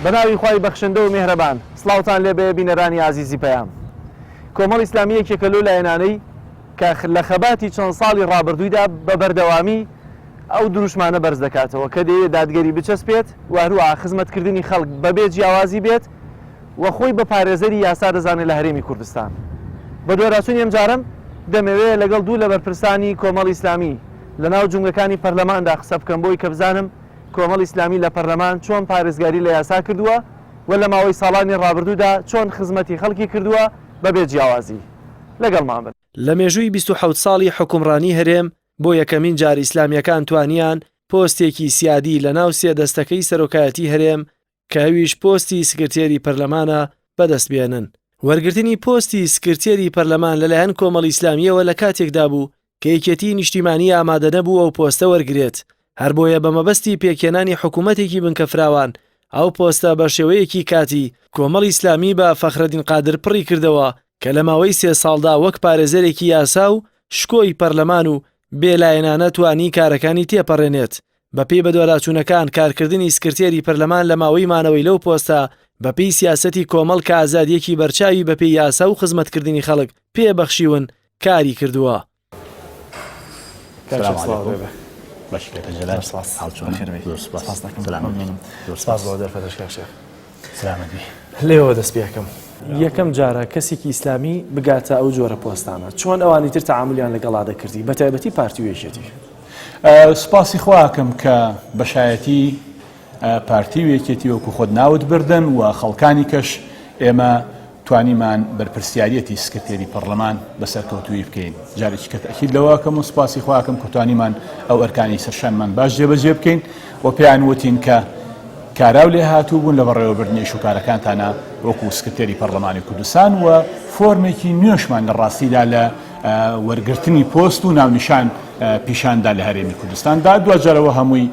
بەناوی خوای بەخشندە و میهرەبان سڵاوتان لێبێ بینەرانی عزیزی پەیام. کۆمەڵ ئیسلامی یەکێکە لەو لایەنانەی کە لە خەباتی چەند ساڵی ڕابردوویدا بە بەردەوامی ئەو دروشمانە بەرز دەکاتەوە کە دەیەوێت دادگەری بچەسپێت و هەروەها خزمەتکردنی خەڵک بەبێ جیاوازی بێت و خۆی بە پارێزەری یاسا دەزانێت لە هەرێمی کوردستان. بە دووەراسوونی ئەم جارم دەمەوێت لەگەڵ دوو لە بەرپرسانی کۆمەڵ ئیسلامی لە ناو جونگەکانی پەرلەماندا قسە بکەم بۆی کە بزانم کۆمەڵ ئیسلامی لە پەرلەمان چۆن پارێزگاری لە یاسا کردووە و لە ماوەی ساڵانی ڕابردوودا چۆن خزمەتی خەڵکی کردووە بەبێ جیاوازی. لەگەڵمان بن. لە مێژووی 27 ساڵی حکومڕانی هەرێم بۆ یەکەمین جار ئیسلامیەکان توانیان پۆستێکی سیادی لە ناو سێ دەستەکەی سەرۆکایەتی هەرێم کە ئەویش پۆستی سکرتێری پەرلەمانە بەدەست بێنن. وەرگرتنی پۆستی سکرتێری پەرلەمان لەلایەن کۆمەڵ ئیسلامیەوە لە کاتێکدا بوو کە یەکێتی نیشتیمانی ئامادە نەبوو ئەو پۆستە وەرگرێت. هەر بۆیە بە مەبەستی پێکێنانی حکوومەتێکی بنکە فراوان ئەو پۆستە بە شێوەیەکی کاتی کۆمەڵ ئیسلامی بە فەخرەدین قادر پڕی کردەوە کە لە ماوەی 3 ساڵدا وەک پارێزەرێکی یاسا و شکۆی پەرلەمان و بێلایەنانە توانی کارەکانی تێپەڕێنێت. بەپێی بەدوەراچوونەکان کارکردنی سکرتێری پەرلەمان لە ماوەی مانەوەی لەو پۆستە بەپێی سیاسەتی کۆمەڵ کە ئازادیەکی بەرچاوی بەپێی یاسا و خزمەتکردنی خەڵک پێبەخشیون کاری کردووە. لێەوە دەست پێکەم. یەکەم جارە کەسێکی ئیسلامی بگاتە ئەو جۆرە پۆستانە چۆن ئەوانی تر تەعاملیان لەگەڵا دەکردی بە تایبەتی پارتی و یەکێتی؟ سپاسی خواکەم کە بەشایەتی پارتی و یەکێتی وەکو خۆت ناوت بردن و خەڵکانی کەش ئێمە توانیمان بەرپرسیارەتی سکرتێری پەرلەمان بەسەرکەوتووی بکەین. جارێکی کە تەکید لەوەکەم و سپاسی خواکەم کە توانیمان ئەو ئەرکانی سەرشانمان باش جێبەجێ بکەین و پێیان وتین کە کاراو لێ هاتوو بوون لە بەڕێوەبردنی شوکارەکانتانە وەکو سکرتێری پەرلەمانی کوردستان و فۆرمێکی نوێشمان لە ڕاستیدا لە وەرگرتنی پۆست و ناونیشان پیشاندا لە هەرێمی کوردستاندا. دوجارەوە هەمووی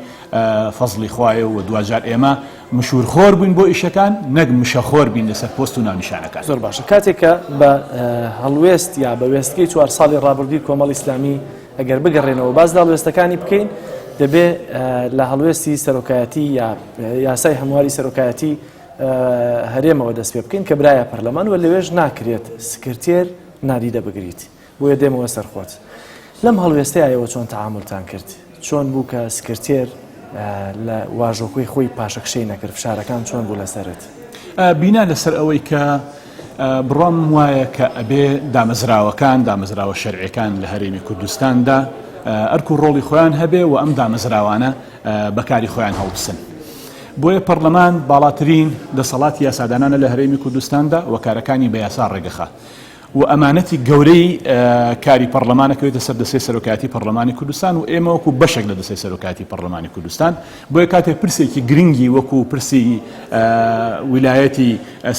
فەزڵی خوایە و دوجار ئێمە مشورخۆر بووین بۆ ئیشەکان نەک مشەخۆر بین لەسەر پۆست و ناونیشانەکان. زۆر باشە. کاتێککە بە هەڵوێست یا بە وێستگەی 4 ساڵی ڕابردووی کۆمەڵ ئیسلامی ئەگەر بگەڕێنەوە باز هەڵوێستەکانی بکەین دەبێت لە هەڵوێستی سەرۆکایەتی یا یاسای هەمواری سەرۆکایەتی هەرێمەوە دەست پێ بکەین کە برایە پەرلەمان و لەوێژ ناکرێت سکرتێر نادیدە بگریت بۆیە دێمەوە سەرخۆت. لەم هەڵوێستەیەوە چۆن تەعاملتان کرد؟ چۆن بوو کە سکرتێر لە واژۆکوی خۆی پاشەکشەی نەکرد فشارەکان چۆن بوو لەسەرت؟ بینا لەسەر ئەوەی کە بڕۆم وایە کە ئەبێ دامەزراوە شەرعیەکان لە هەرێمی کوردستاندا ئەرک و ڕۆڵی خۆیان هەبێ و ئەم دامەزراوانە بەکاری خۆیان هەڵبسن. بۆیە پەرلەمان باڵاترین دەسەڵاتی یاسادانانە لە هەرێمی کوردستاندا و کارەکانی بە یاسا ڕێگەخە و ئەمانەتی گەورەی کاری پەرلەمانەکەوێتە سەر دەستەی سەرۆکایەتی پەرلەمانی کوردستان و ئێمە وەکو بەشێک لە دەستەی سەرۆکایەتی پەرلەمانی کوردستان بۆیە کاتێک پرسێکی گرنگی وەکو پرسی ویلایەتی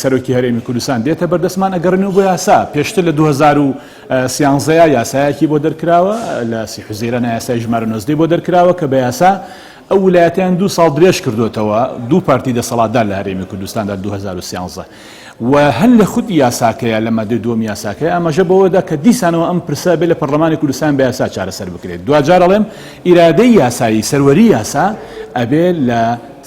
سەرۆکی هەرێمی کوردستان دێتە بەردەستمان ئەگەڕێنەوە بۆ یاسا. پێشتر لە 2013 یاسایەکی بۆ دەرکراوە لە سی حوزەیران یاسای ژمارە 19 بۆ دەرکراوە کە بە یاسا ئەو ویلایەتیان 2 ساڵ درێژ کردوتەوە دوو پارتی دەسەڵاتدار لە هەرێمی کوردستاندا 2013 و هەن لە خودی یاساکەیە لە مادەی دووەمی یاساکەیە ئاماژە بەوەدا کە دیسانەوە ئەم پرسە بێ لە پەرلەمانی کوردستان بە یاسا چارەسەر بکرێت. دوجار ئەڵێم ئیرادەی یاسایی سەروەری یاسا ئەبێ لە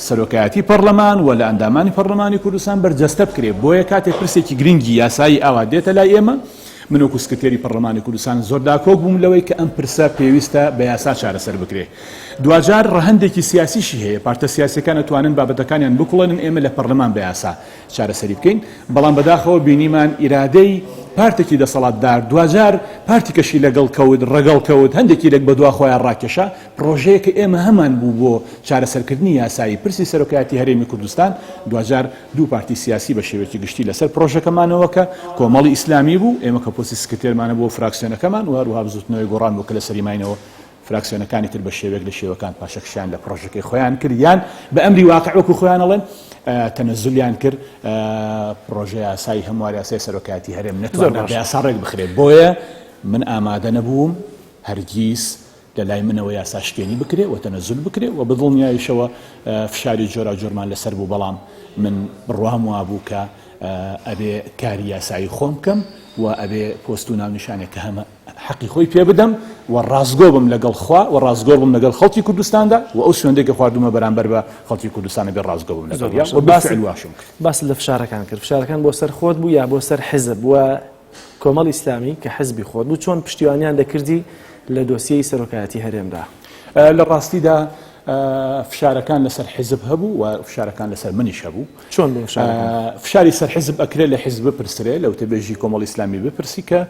سەرۆکایەتی پەرلەمان و لە ئەندامانی پەرلەمانی کوردستان بەرجەستە بکرێت. بۆیە کاتێک پرسێکی گرنگی یاسایی ئاوا دێتە لای ئێمە من وەکو سکرتێری پەرلەمانی کوردستان زۆر داکۆک بووم لەوەی کە ئەم پرسە پێویستە بە یاسا چارەسەر بکرێت. دوجار ڕەهەندێکی سیاسیشی هەیە پارتە سیاسیەکان ئەتوانن بابەتەکانیان بکوڵێنن ئێمە لە پەرلەمان بە یاسا چارەسەری بکەین بەڵام بەداخەوە بینیمان ئیرادەی پارتێکی دەسەڵاتدار دوجار پارتیکەشی لەگەڵ کەوت ڕەگەڵ کەوت هەندێکی لەک بەدوا خۆیان ڕاکێشا پرۆژەیەکە ئێمە هەمان بوو بۆ چارەسەرکردنی یاسایی پرسی سەرۆکایەتی هەرێمی کوردستان دوجار دوو پارتی سیاسی بە شێوەیەکی گشتی لەسەر پرۆژەکەمانەوە کە کۆمەڵی ئیسلامی بوو ئێمە کە پۆستی سکرتێرمانە بۆ فراکسیۆنەکەمان و هەروها بزوتنەوەی گۆڕان بۆ کە لە سەریماینەوە فراکسیۆنەکانی تر بە شێوەیەک لە شێوەکان پاشەکشیان لە پرۆژەکەی خۆیان کرد یان بە ئەمری واقع وەکو خۆیان ئەڵێن تەنەزولیان کرد پرۆژە یاسایی هەمواری یاسای سەرۆکایەتی هەرێم نەتوانێت بە یاسا ڕێک بخرێت. بۆیە من ئامادە نەبووم هەرگیز لە لای منەوە یاسا شکێنی بکرێت و تەنەزول بکرێت و بەدڵنیایشەوە فشاری جۆرا جۆرمان لەسەر بوو بەڵام من بڕوام وابوو کە ئەبێ کاری یاسایی خۆم بکەم و ئەبێ پۆست و ناونیشانێک کە هەمە حەقی خۆی پێ بدەم و ڕازگۆ بم لەگەڵ خوا و ڕازگۆ بم لەگەڵ خەڵکی کوردستاندا و ئەو شوێندێک کە خواردومە بەرامبەر بە خەڵکی کوردستانە بێ ڕازگۆ بم لەگەڵ واشم باس لە فشارەکان کرد فشارەکان بۆ سەر خۆت بوو یا بۆ سەر حزب و کۆمەڵ ئیسلامی کە حزبی خۆت بوو چۆن پشتیوانیان دەکردی لە دۆسیەی سەرۆکایەتی هەرێمدا لە ڕاستیدا فشارەکان لەسەر حزب هەبوو و فشارەکان لەسەر منیش هەبوو چۆن بۆ فشاری سەر حزب ئەکرێت لە حزب بپرسرێ لەو تەبێژی کۆمەڵ ئیسلامی بپرسی کە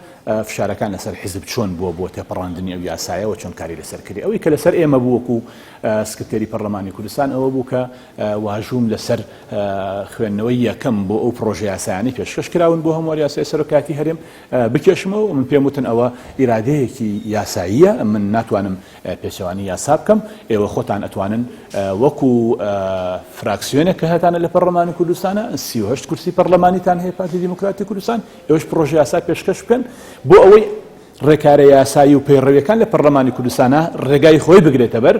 فشارەکان لەسەر حزب چۆن بۆ تێپەڕاندنی ئەو یاسایەوە چۆن کاری لەسەر کردی ئەوەی کە لەسەر ئێمە بوو وەکو سکرتێری پەرلەمانی کوردستان ئەوە بوو کە واژووم لەسەر خوێندنەوەی یەکەم بۆ ئەو پرۆژە یاسایانەی پێشکەش کراون بۆ هەموو یاسای سەرۆکایەتی هەرێم بکێشمەوە من پێم وتن ئەوە ئیرادەیەکی یاساییە من ناتوانم پێشەوانی یاسا بکەم ئێوە خۆتان ئەتوانن وەکو فراکسیۆنێک کە هەتانە لە پەرلەمانی کوردستانە 38 کورسی پەرلەمانیتان هەیە پارتی دیموکراتی کوردستان ئێوەش پرۆژە یاسا پێشکەش بکەن بۆ ئەوەی ڕێکارە یاسایی و پەیڕەویەکان لە پەرلەمانی کوردستانە ڕێگای خۆی بگرێتە بەر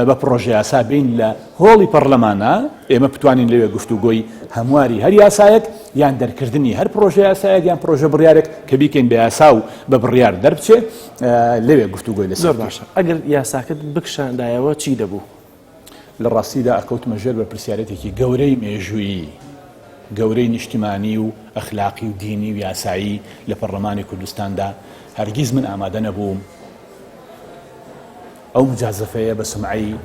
بە پرۆژە یاسا بین لە هۆڵی پەرلەمانە ئێمە بتوانین لەوێ گفتوگۆی هەمواری هەر یاسایەک یان دەرکردنی هەر پرۆژە یاسایەک یان پرۆژە بڕیارێک کە بیکەین بە یاسا و بە بڕیار دەربچێ لەوێ گفتوگۆی لەسەر باشە ئەگەر یاساکەت بکشاندایەوە چی دەبوو لە ڕاستیدا ئەکەوتمە ژێر بە پرسیارەتێکی گەورەی مێژووی گەورەی نیشتیمانی و ئەخلاقی و دینی و یاسایی لە پەرلەمانی کوردستاندا هەرگیز من ئامادە نەبووم ئەو مجازفەیە بە سمعی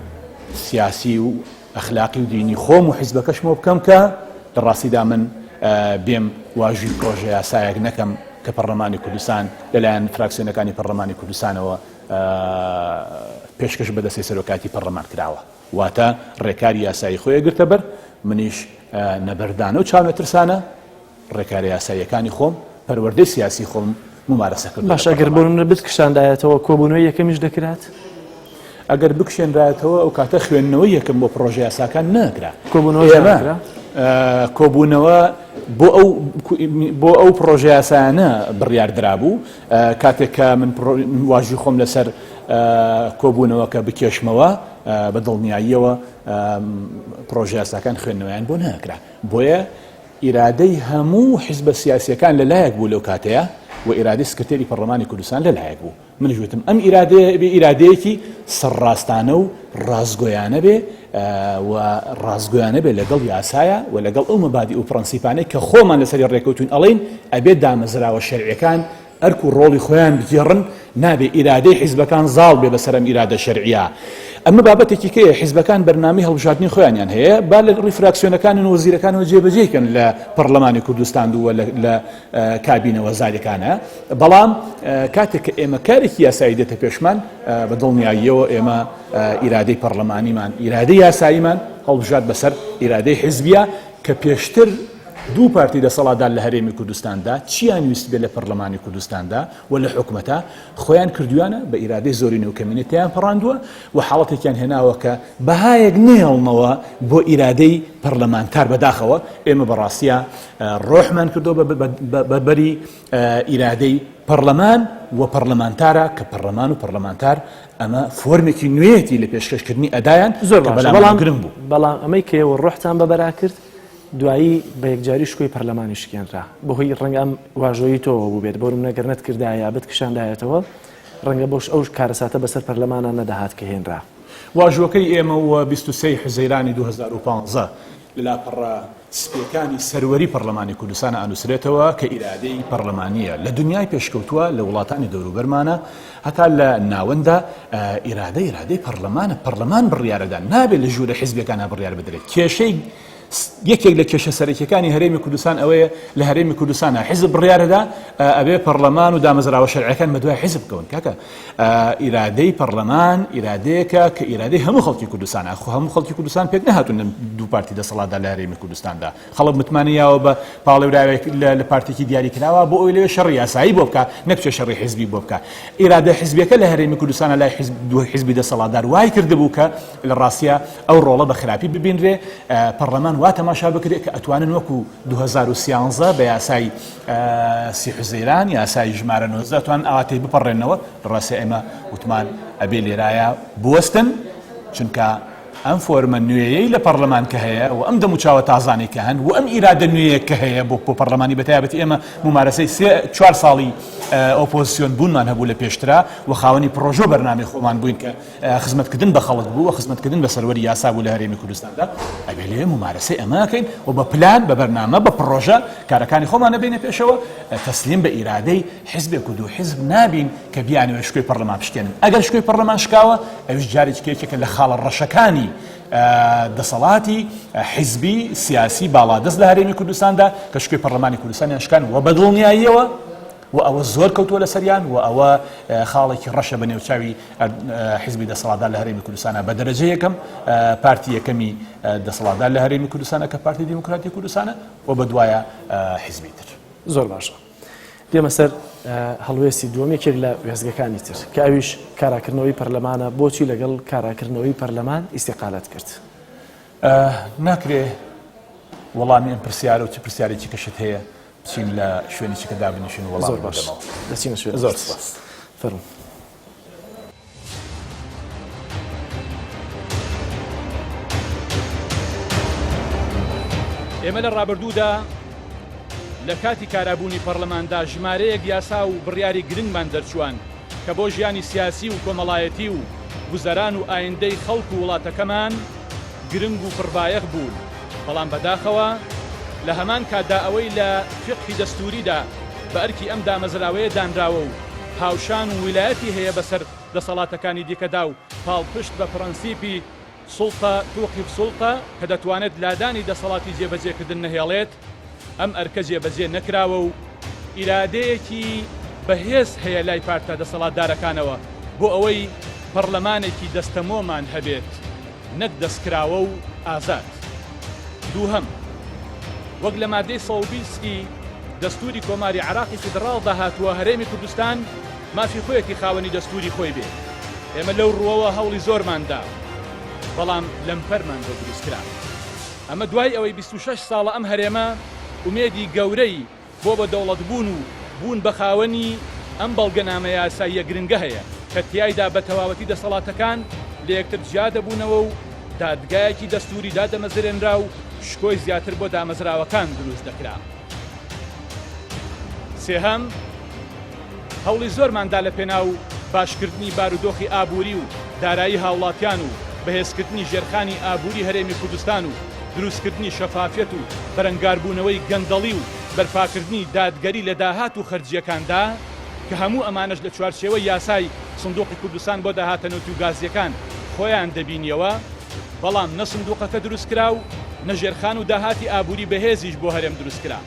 سیاسی و ئەخلاقی و دینی خۆم و حیزبەکەشمەوە بکەم کە لە ڕاستیدا من بێم واژوی پرۆژە یاسایەک نەکەم کە پەرلەمانی کوردستان لەلایەن فراکسیۆنەکانی پەرلەمانی کوردستانەوە پێشکەش بەدەستەی سەرۆکاتی پەرلەمان کراوە واتە ڕێکاری یاسایی خۆی گرتە بەر منیش نەبەردانە و چاومێترسانە ڕێکاری یاساییەکانی خۆم پەروەردەی سیاسی خۆم ممارەسە کرد. باش ئەگەر بۆ بکشاندایەتەوە کۆبوونەوەی یەکەمیش دەکرات ئەگەر بکشێنرایەتەوە ئەو کاتە خوێندنەوەی یەکەم بۆ پرۆژە یاساکان ناکرا کۆبوونەوە بۆ ئەو پرۆژە یاسایانە بڕیاردرا بوو کاتێک کە من واژی خۆم لەسەر کۆبوونەوە کە بکێشمەوە بە دڵنیاییەوە پرۆژە یاساکان خوێندنەوەیان بۆ ناکرا بۆیە ئیرادەی هەموو حیزبە سیاسیەکان لەلایەک بوو لەو کاتەیە و ئیرادەی سکرتێری پەرلەمانی کوردستان لەلایەک بوو منیش وتم ئەم ئیرادەیە بێ ئیرادەیەکی سەرڕاستانە و ڕازگۆیانە بێ و ڕازگۆیانە بێ لەگەڵ یاسایە و لەگەڵ ئەو مەبادی و پرەنسیپانەی کە خۆمان لەسەری ڕێکەوتوین ئەڵێن ئەبێت دامەزراوە شەرعیەکان ئەرک و ڕۆڵی خۆیان بگێڕن نابێ ئیرادەی حیزبەکان زاڵ بێ بەسەرم ئیرادە شەرعیە ئەمە بابەتێکی کەیە حیزبەکان بەرنامەی هەڵبژاردننی خۆیانیان هەیە با لە ڕیفراکسیۆنەکان و وەزیرەکانەوە جێبەجێکن لە پەرلەمانی کوردستان و لە کابینە وەزارەکانە بەڵام کاتێک کە ئێمە کارێکی یاسایی دێتە پێشمان بە دڵنیاییەوە ئێمە ئیرادەی پەرلەمانیمان ئیرادەی یاساییمان هەڵبژارد بەسەر ئیرادەی حیزبیە کە پێشتر دوو پارتی دەسەڵاتدار لە هەرێمی کوردستاندا چیان ویست بێت لە پەرلەمانی کوردستاندا و لە حکومەتە خۆیان کردویانە بە ئیرادەی زۆری نێوکەمینێتیان پەڕاندووە و حاڵەتێکیان هێناوە کە بەهایەک نێڵمەوە بۆ ئیرادەی پەرلەمانتار بەداخەوە ئێمە بەڕاستیە ڕۆحمان کردو بەبەری ئیرادەی پەرلەمان و پەرلەمانتارە کە پەرلەمان و پەرلەمانتار ئەمە فۆرمێکی نوێیەتی لە پێشکەشکردنی ئەدایان زۆر بەڵام گرنگ بوو بەڵام ئەمەی کەوە ڕۆحتان بەبەرا کرد دوایی بە یەکجاری شکۆی پەرلەمانی شکێنرا بەهۆی ڕەنگە ئەم واژۆیی تۆوە بوو بێت بۆرم نەگەرنت کردایە بتکشاندایەتەوە ڕەنگە بۆش ئەو کارەساتە بەسەر پەرلەمانە نەدەهات کە هێنرا واژۆکەی ئێمە و 23 حزەیرانی 2015 لەلاپەڕە سپیەکانی سەروەری پەرلەمانی کوردستان ئانووسرێتەوە کە ئیرادەی پەرلەمانیە لە دنیای پێشکەوتووە لە وڵاتانی دەوروبەرمانە هەتا لە ناوەندا ئیرادەی پەرلەمان بڕیارەدا نابێت لە ژوورە حیزبەکانە بڕیار بدرێت کێشەی یەکێک لە کێشە سەرەکیەکانی هەرێمی کوردستان ئەوەیە لە هەرێمی کوردستانە حیزب بڕیارەدا ئەبێ پەرلەمان و دامەزراوە شەرعیەکان بە دوای حیزب بکەون کاکە ئیرادەی پەرلەمان ئیرادەیەکە کە ئیرادەی هەموو خەڵکی کوردستانە خۆ هەموو خەڵکی کوردستان پێک نەهاتون دوو پارتی دەسەڵاتدا لە هەرێمی کوردستاندا خەڵک متمانیاوە بە پاڵێوراوێک لە پارتێکی دیاری کراوە بۆ ئەوی لەوێ شەڕی یاسایی بۆ بکە نەکچێ شەڕی حیزبی بۆ بکە ئیرادە حیزبیەکە لە هەرێمی کوردستانە لای دوو حیزبی دەسەڵاتدار وای کردبوو کە لە ڕاستیە ئەو ڕۆڵە بە خراپی ببینرێ پەرلەمان وا تەماشا بکرێت کە ئەتوانن وەکو 2013 بە یاسای سی حزەیران یاسای ژمارە 19 توان ئاواتەی بپەڕێنەوە ڕاستی ئێمە وتمان ئەبێ لێرایە بوەستن چونکە ئەم فۆرمە نوێیەی لە پەرلەمان کە هەیە و ئەم دەموچاوە تازانەی کە هەن و ئەم ئیرادە نوێیە کە هەیە بۆ پەرلەمانی بەتایبەتی ئێمە ممارەسەی 4 ساڵی ئۆپۆزیسیۆن بوونمان هەبوو لە پێشترا و خاوەنی پرۆژۆ بەرنامەی خۆمان بووین کە خزمەتکردن بە خەڵک بوو و خزمەتکردن بە سەروەری یاسا بوو لە هەرێمی کوردستاندا ئەبێ لێ ممارەسەی ئەماکەین و بە پلان بە بەرنامە بە پرۆژە کارەکانی خۆمان نەبێنە پێشەوە تەسلیم بە ئیرادەی حیزبێک و دوو حیزب نابین کە بیانوێ شکۆی پەرلەمان بشکێنن ئەگەر شکۆی پەرلەمان شکاوە ئەوش جارێکێکێکە لە خاڵە ڕەشەکانی دەسەڵاتی حیزبی سیاسی باڵادەست لە هەرێمی کوردستاندا کە شکۆی پەرلەمانی کوردستانیان شکان و بەدڵنیاییەوە و ئەوە زۆر کەوتووە لە سەریان و ئەوە خاڵێکی ڕەشە بە نێوچاوی حیزبی دەسەڵاتدار لە هەرێمی کوردستانە بە دەرەجە یەکەم پارتی یەکەمی دەسەڵاتدار لە هەرێمی کوردستانە کە پارتی دیموکراتی کوردستانە و بەدوایە حیزبی تر. زۆر باشە. دێمە سەر هەڵوێستی دووەمێکێک لە وێزگەکانی تر کە ئەویش کاراکردنەوەی پەرلەمانە بۆچی لەگەڵ کاراکردنەوەی پەرلەمان ئیستیقالەت کرد. ناکرێ وەڵامی ئەم پرسیارە و چ پرسیارێکی کەشت هەیە بچین لە شوێنێکی کە دابنیشین وەڵام زۆر باش دەچینە شوێن زۆر سپاس. فەرموو. ئێمە لە ڕابردوودا لە کاتی کارابوونی پەرلەماندا ژمارەیەک یاسا و بڕیاری گرنگمان دەرچوان کە بۆ ژیانی سیاسی و کۆمەڵایەتی و گوزەران و ئایندەی خەڵک و وڵاتەکەمان گرنگ و پڕبایەخ بوون. بەڵام بەداخەوە لە هەمان کاتدا ئەوەی لە فقهی دەستوریدا بە ئەرکی ئەم دامەزراوەیە دانراوە و هاوشان و ویلایەتی هەیە بەسەر دەسەڵاتەکانی دیکەدا و پاڵپشت بە پرەنسیپی سوڵتە توقیف سوڵتە کە دەتوانێت لادانی دەسەڵاتی جێبەجێکردن نەهێڵێت ئەم ئەرکە جێبەجێ نەکراوە و ئیرادەیەکی بەهێز هەیە لای پارتە دەسەڵاتدارەکانەوە بۆ ئەوەی پەرلەمانێکی دەستەمۆمان هەبێت نەک دەستکراوە و ئازاد. دووهەم وەک لە مادەی 120 دەستوری کۆماری عراقی فیدراڵ داهاتووە هەرێمی کوردستان مافی خۆیەتی خاوەنی دەستوری خۆی بێ. ئێمە لەو ڕووەوە هەوڵی زۆرماندا بەڵام لەمپەرمان بۆ دروستکرا. ئەمە دوای ئەوەی 26 ساڵە ئەم هەرێمە ئومێدی گەورەی بۆ بە دەوڵەتبوون و بوون بە خاوەنی ئەم بەڵگەنامە یاساییە گرنگە هەیە کە تیایدا بە تەواوەتی دەسەڵاتەکان لە یەکتر جیا دەبوونەوە و دادگایەکی دەستوری دادەمەزرێنرا و شکۆی زیاتر بۆ دامەزراوەکان دروست دەکرا. سێهەم هەوڵی زۆرماندا لە پێناو باشکردنی بارودۆخی ئابووری و دارایی هاوڵاتیان و بەهێزکردنی ژێرخانی ئابووری هەرێمی کوردستان و دروستکردنی شەفافیەت و بەرەنگاربوونەوەی گەندەڵی و بەرپاکردنی دادگەری لە داهات و خەرجیەکاندا کە هەموو ئەمانش لە چوارچێوەی یاسای سندوقی کوردستان بۆ داهاتە نەوت و گازیەکان خۆیان دەبینیەوە بەڵام نە سندوقەکە دروستکرا و نە ژێرخان و داهاتی ئابووری بەهێزیش بۆ هەرێم دروستکرا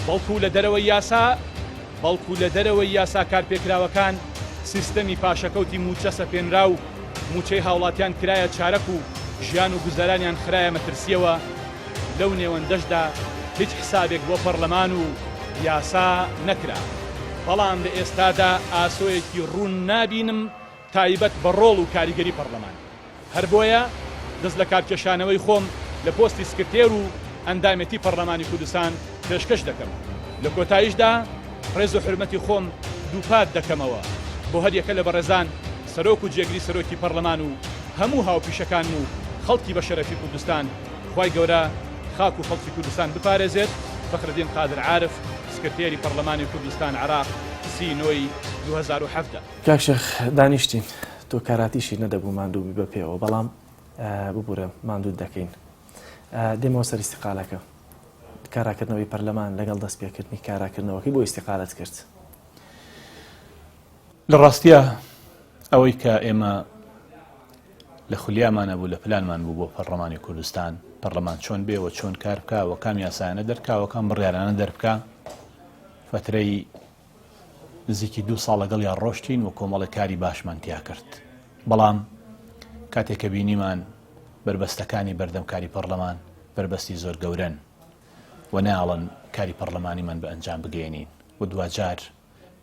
بەڵکو لە دەرەوەی یاسا کارپێکراوەکان سیستەمی پاشەکەوتی موچە سەپێنرا و موچەی هاوڵاتیان کرایە چارەک و ژیان و گوزەرانیان خرایە مەترسیەوە لەو نێوەندەشدا هیچ حسابێک بۆ پەرلەمان و یاسا نەکرا. بەڵام لە ئێستادا ئاسۆیەکی ڕوون نابینم تایبەت بە ڕۆڵ و کاریگەری پەرلەمان. هەر بۆیە دەست لە کارکێشانەوەی خۆم لە پۆستی سکرتێر و ئەندامەتی پەرلەمانی کوردستان پێشکەش دەکەم. لە کۆتاییشدا ڕێز و حرمەتی خۆم دووپات دەکەمەوە بۆ هەر یەکە لە بەڕێزان سەرۆک و جێگری سەرۆکی پەرلەمان و هەموو هاوپیشەکان و خەڵکی بە شەرەفی کوردستان خوای گەورە خاک و خەڵکی کوردستان بپارێزێت. فەخردین قادر عارف سکرتێری پەرلەمانی کوردستان عراق 30 2017. کاک شێخ دانیشتین تۆ کاراتیشی نەدەبوو ماندوو بە پێوە بەڵام ببوورە ماندوو دەکەین. دێمەوە سەر ئیستیقالەکە کاراکردنەوەی پەرلەمان لەگەڵ دەستپێکردنی کاراکردنەوەکەی بۆ ئیستیقالەت کرد. لە ڕاستیە ئەوەی کە ئێمە لە خولیامانە بوو لە پلانمان بوو بۆ پەرلەمانی کوردستان پەرلەمان چۆن بێەوە چۆن کار بکەوە کام یاسایانە دەرکاوە کام بڕیارانە دەربکە فترەی نزیکی 2 ساڵ لەگەڵ یان ڕۆشتین و کۆمەڵی کاری باشمان تیا کرد. بەڵام کاتێک کە بینیمان بربەستەکانی بەردەمکاری پەرلەمان بربەستی زۆر گەورەن و ناڵن کاری پەرلەمانیمان بە ئەنجام بگەێنین و دوجار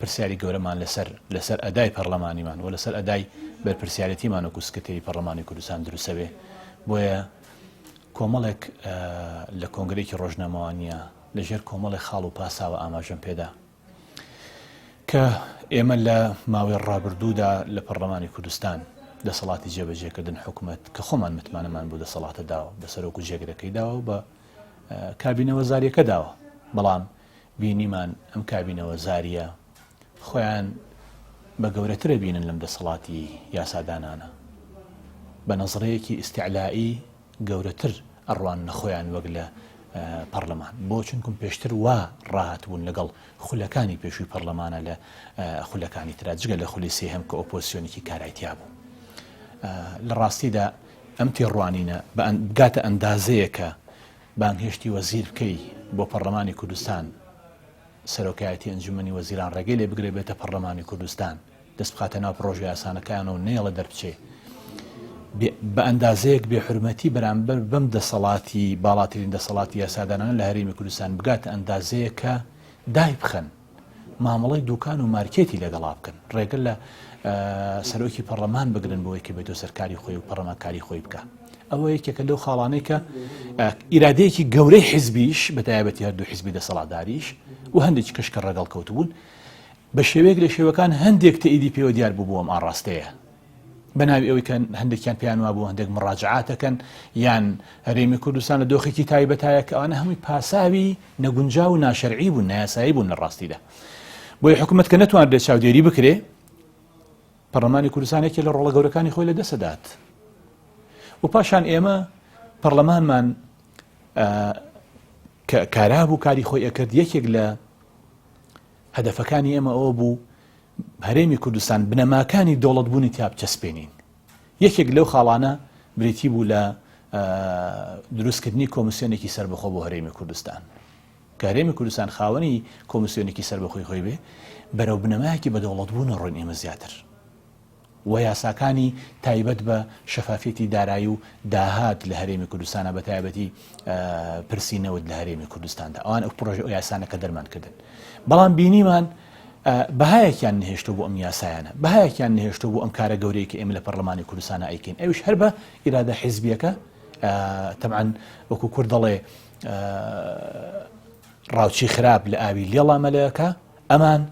پرسیاری گەورەمان لەسەر ئەدای پەرلەمانیمان و لەسەر ئەدای بەرپرسیارەتیمان و کوسکتەی پەرلەمانی کوردستان دروستەوێ. بۆیە کۆمەڵێک لە کۆنگرێکی ڕۆژنامەوانیە لەژێر کۆمەڵی خاڵ و پاساوە ئاماژەم پێدا کە ئێمە لە ماوەی ڕابردوودا لە پەرلەمانی کوردستان دەسەڵاتی جێبەجێکردن حکوومەت کە خۆمان متمانەمان بوو دەسەڵاتە داوە بەسەرۆک و جێگرەکەی داوە بە کابینەوە زاریەکە داوە بەڵام بینیمان ئەم کابینەوە زاریە خۆیان بە گەورەترە بینن لەم دەسەڵاتی یاسادانانە بە نەزڕەیەکی ئیستیعلائی گەورەتر ئەڕوان نەخۆیان وەک لە پەرلەمان بۆ چونکم پێشتر وا ڕاهات بوون لەگەڵ خولەکانی پێشووی پەرلەمانە لە خولەکانی ترا جگە لە خولی سێهەم کە ئۆپۆزیسیۆنێکی کارایتیا بوو لە ڕاستیدا ئەم تێڕوانینە بگاتە ئەندازەیە کە بانگهێشتی وەزیر بکەی بۆ پەرلەمانی کوردستان سەرۆکایەتی ئەنجومەنی وەزیران ڕێگەی لێ بگرێ بێتە پەرلەمانی کوردستان دەست بخاتە ناو پرۆژە یاسانەکانەوە نێڵە دەربچێ بە ئەندازەیەک بێحورمەتی بەرامبەر بەم دەسەڵاتی باڵاترین دەسەڵاتی یاسادانانە لە هەرێمی کوردستان بگاتە ئەندازەیە کە دای بخەن مامەڵەی دوکان و مارکێتی لەگەڵا بکەن ڕێگە لە سەرۆکی پەرلەمان بگرن بۆی کە بێتۆ سەرکاری خۆی و پەرلەمانکاری خۆی بکە ئەوە یەکێکە لەو خاڵانەی کە ئیرادەیەکی گەورەی حیزبیش بە تایبەتی هەردوو حیزبی دەسەڵاتداریش و هەندێکی کەشکە ڕێگەڵ کەوتبوون بە شێوەیەک لە شێوەکان هەندێک تەئیدی پێوە دیار بوو بۆ ئەم ئاڕاستەیە بەناوی ئەوەی کە هەندێکیان پێیان وا بوو هەندێک مڕاجعاتەکەن یان هەرێمی کوردستان لە دۆخێکی تایبەتایە کە ئەوانە هەمووی پاساوی نەگونجاو و ناشەرعی بوون نایاسایی بوون لە ڕاستیدا بۆیە حکوومەت کە نەتوانرێت چاودێری بکرێ پەرلەمانی کوردستانێکی لە ڕۆڵە گەورەکانی خۆی لە دەسەدات و پاشان ئێمە پەرلەمانمان کارابوو کاری خۆی ئەکرد یەکێک لە هەدەفەکانی ئێمە ئەوە بوو هەرێمی کوردستان بنەماکانی دەوڵەتبوونی تیا بچەسپێنین یەکێک لەو خاڵانە بریتی بوو لە دروستکردنی کۆمسیۆنێکی سربەخۆ بۆ هەرێمی کوردستان کە هەرێمی کوردستان خاوەنی کۆمسیۆنێکی سربەخۆی خۆی بێ بەرەو بنەمایەکی بە دەوڵەتبوون ڕۆین ئێمە زیاتر و یاساکانی تایبەت بە شەفافێتی دارایی و داهات لە هەرێمی کوردستانە بە تایبەتی پرسینەوت لە هەرێمی کوردستاندا ئەوان ئەو پرۆژە ئەو یاسانەکە دەرمانکردن بەڵام بینیمان بەهایەکیان نهێشتۆ بۆ ئەم یاسایانە بەهایەکیان نهێشتۆ بۆ ئەم کارە گەورەی کە ئێمە لە پەرلەمانی کوردستانە ئەیکەین ئەویش هەر بە ئیرادە حیزبیەکە تەبعاً وەکو کورد دەڵێ ڕاوچی خراپ لە ئاوی لێڵا مەلەکە ئەمان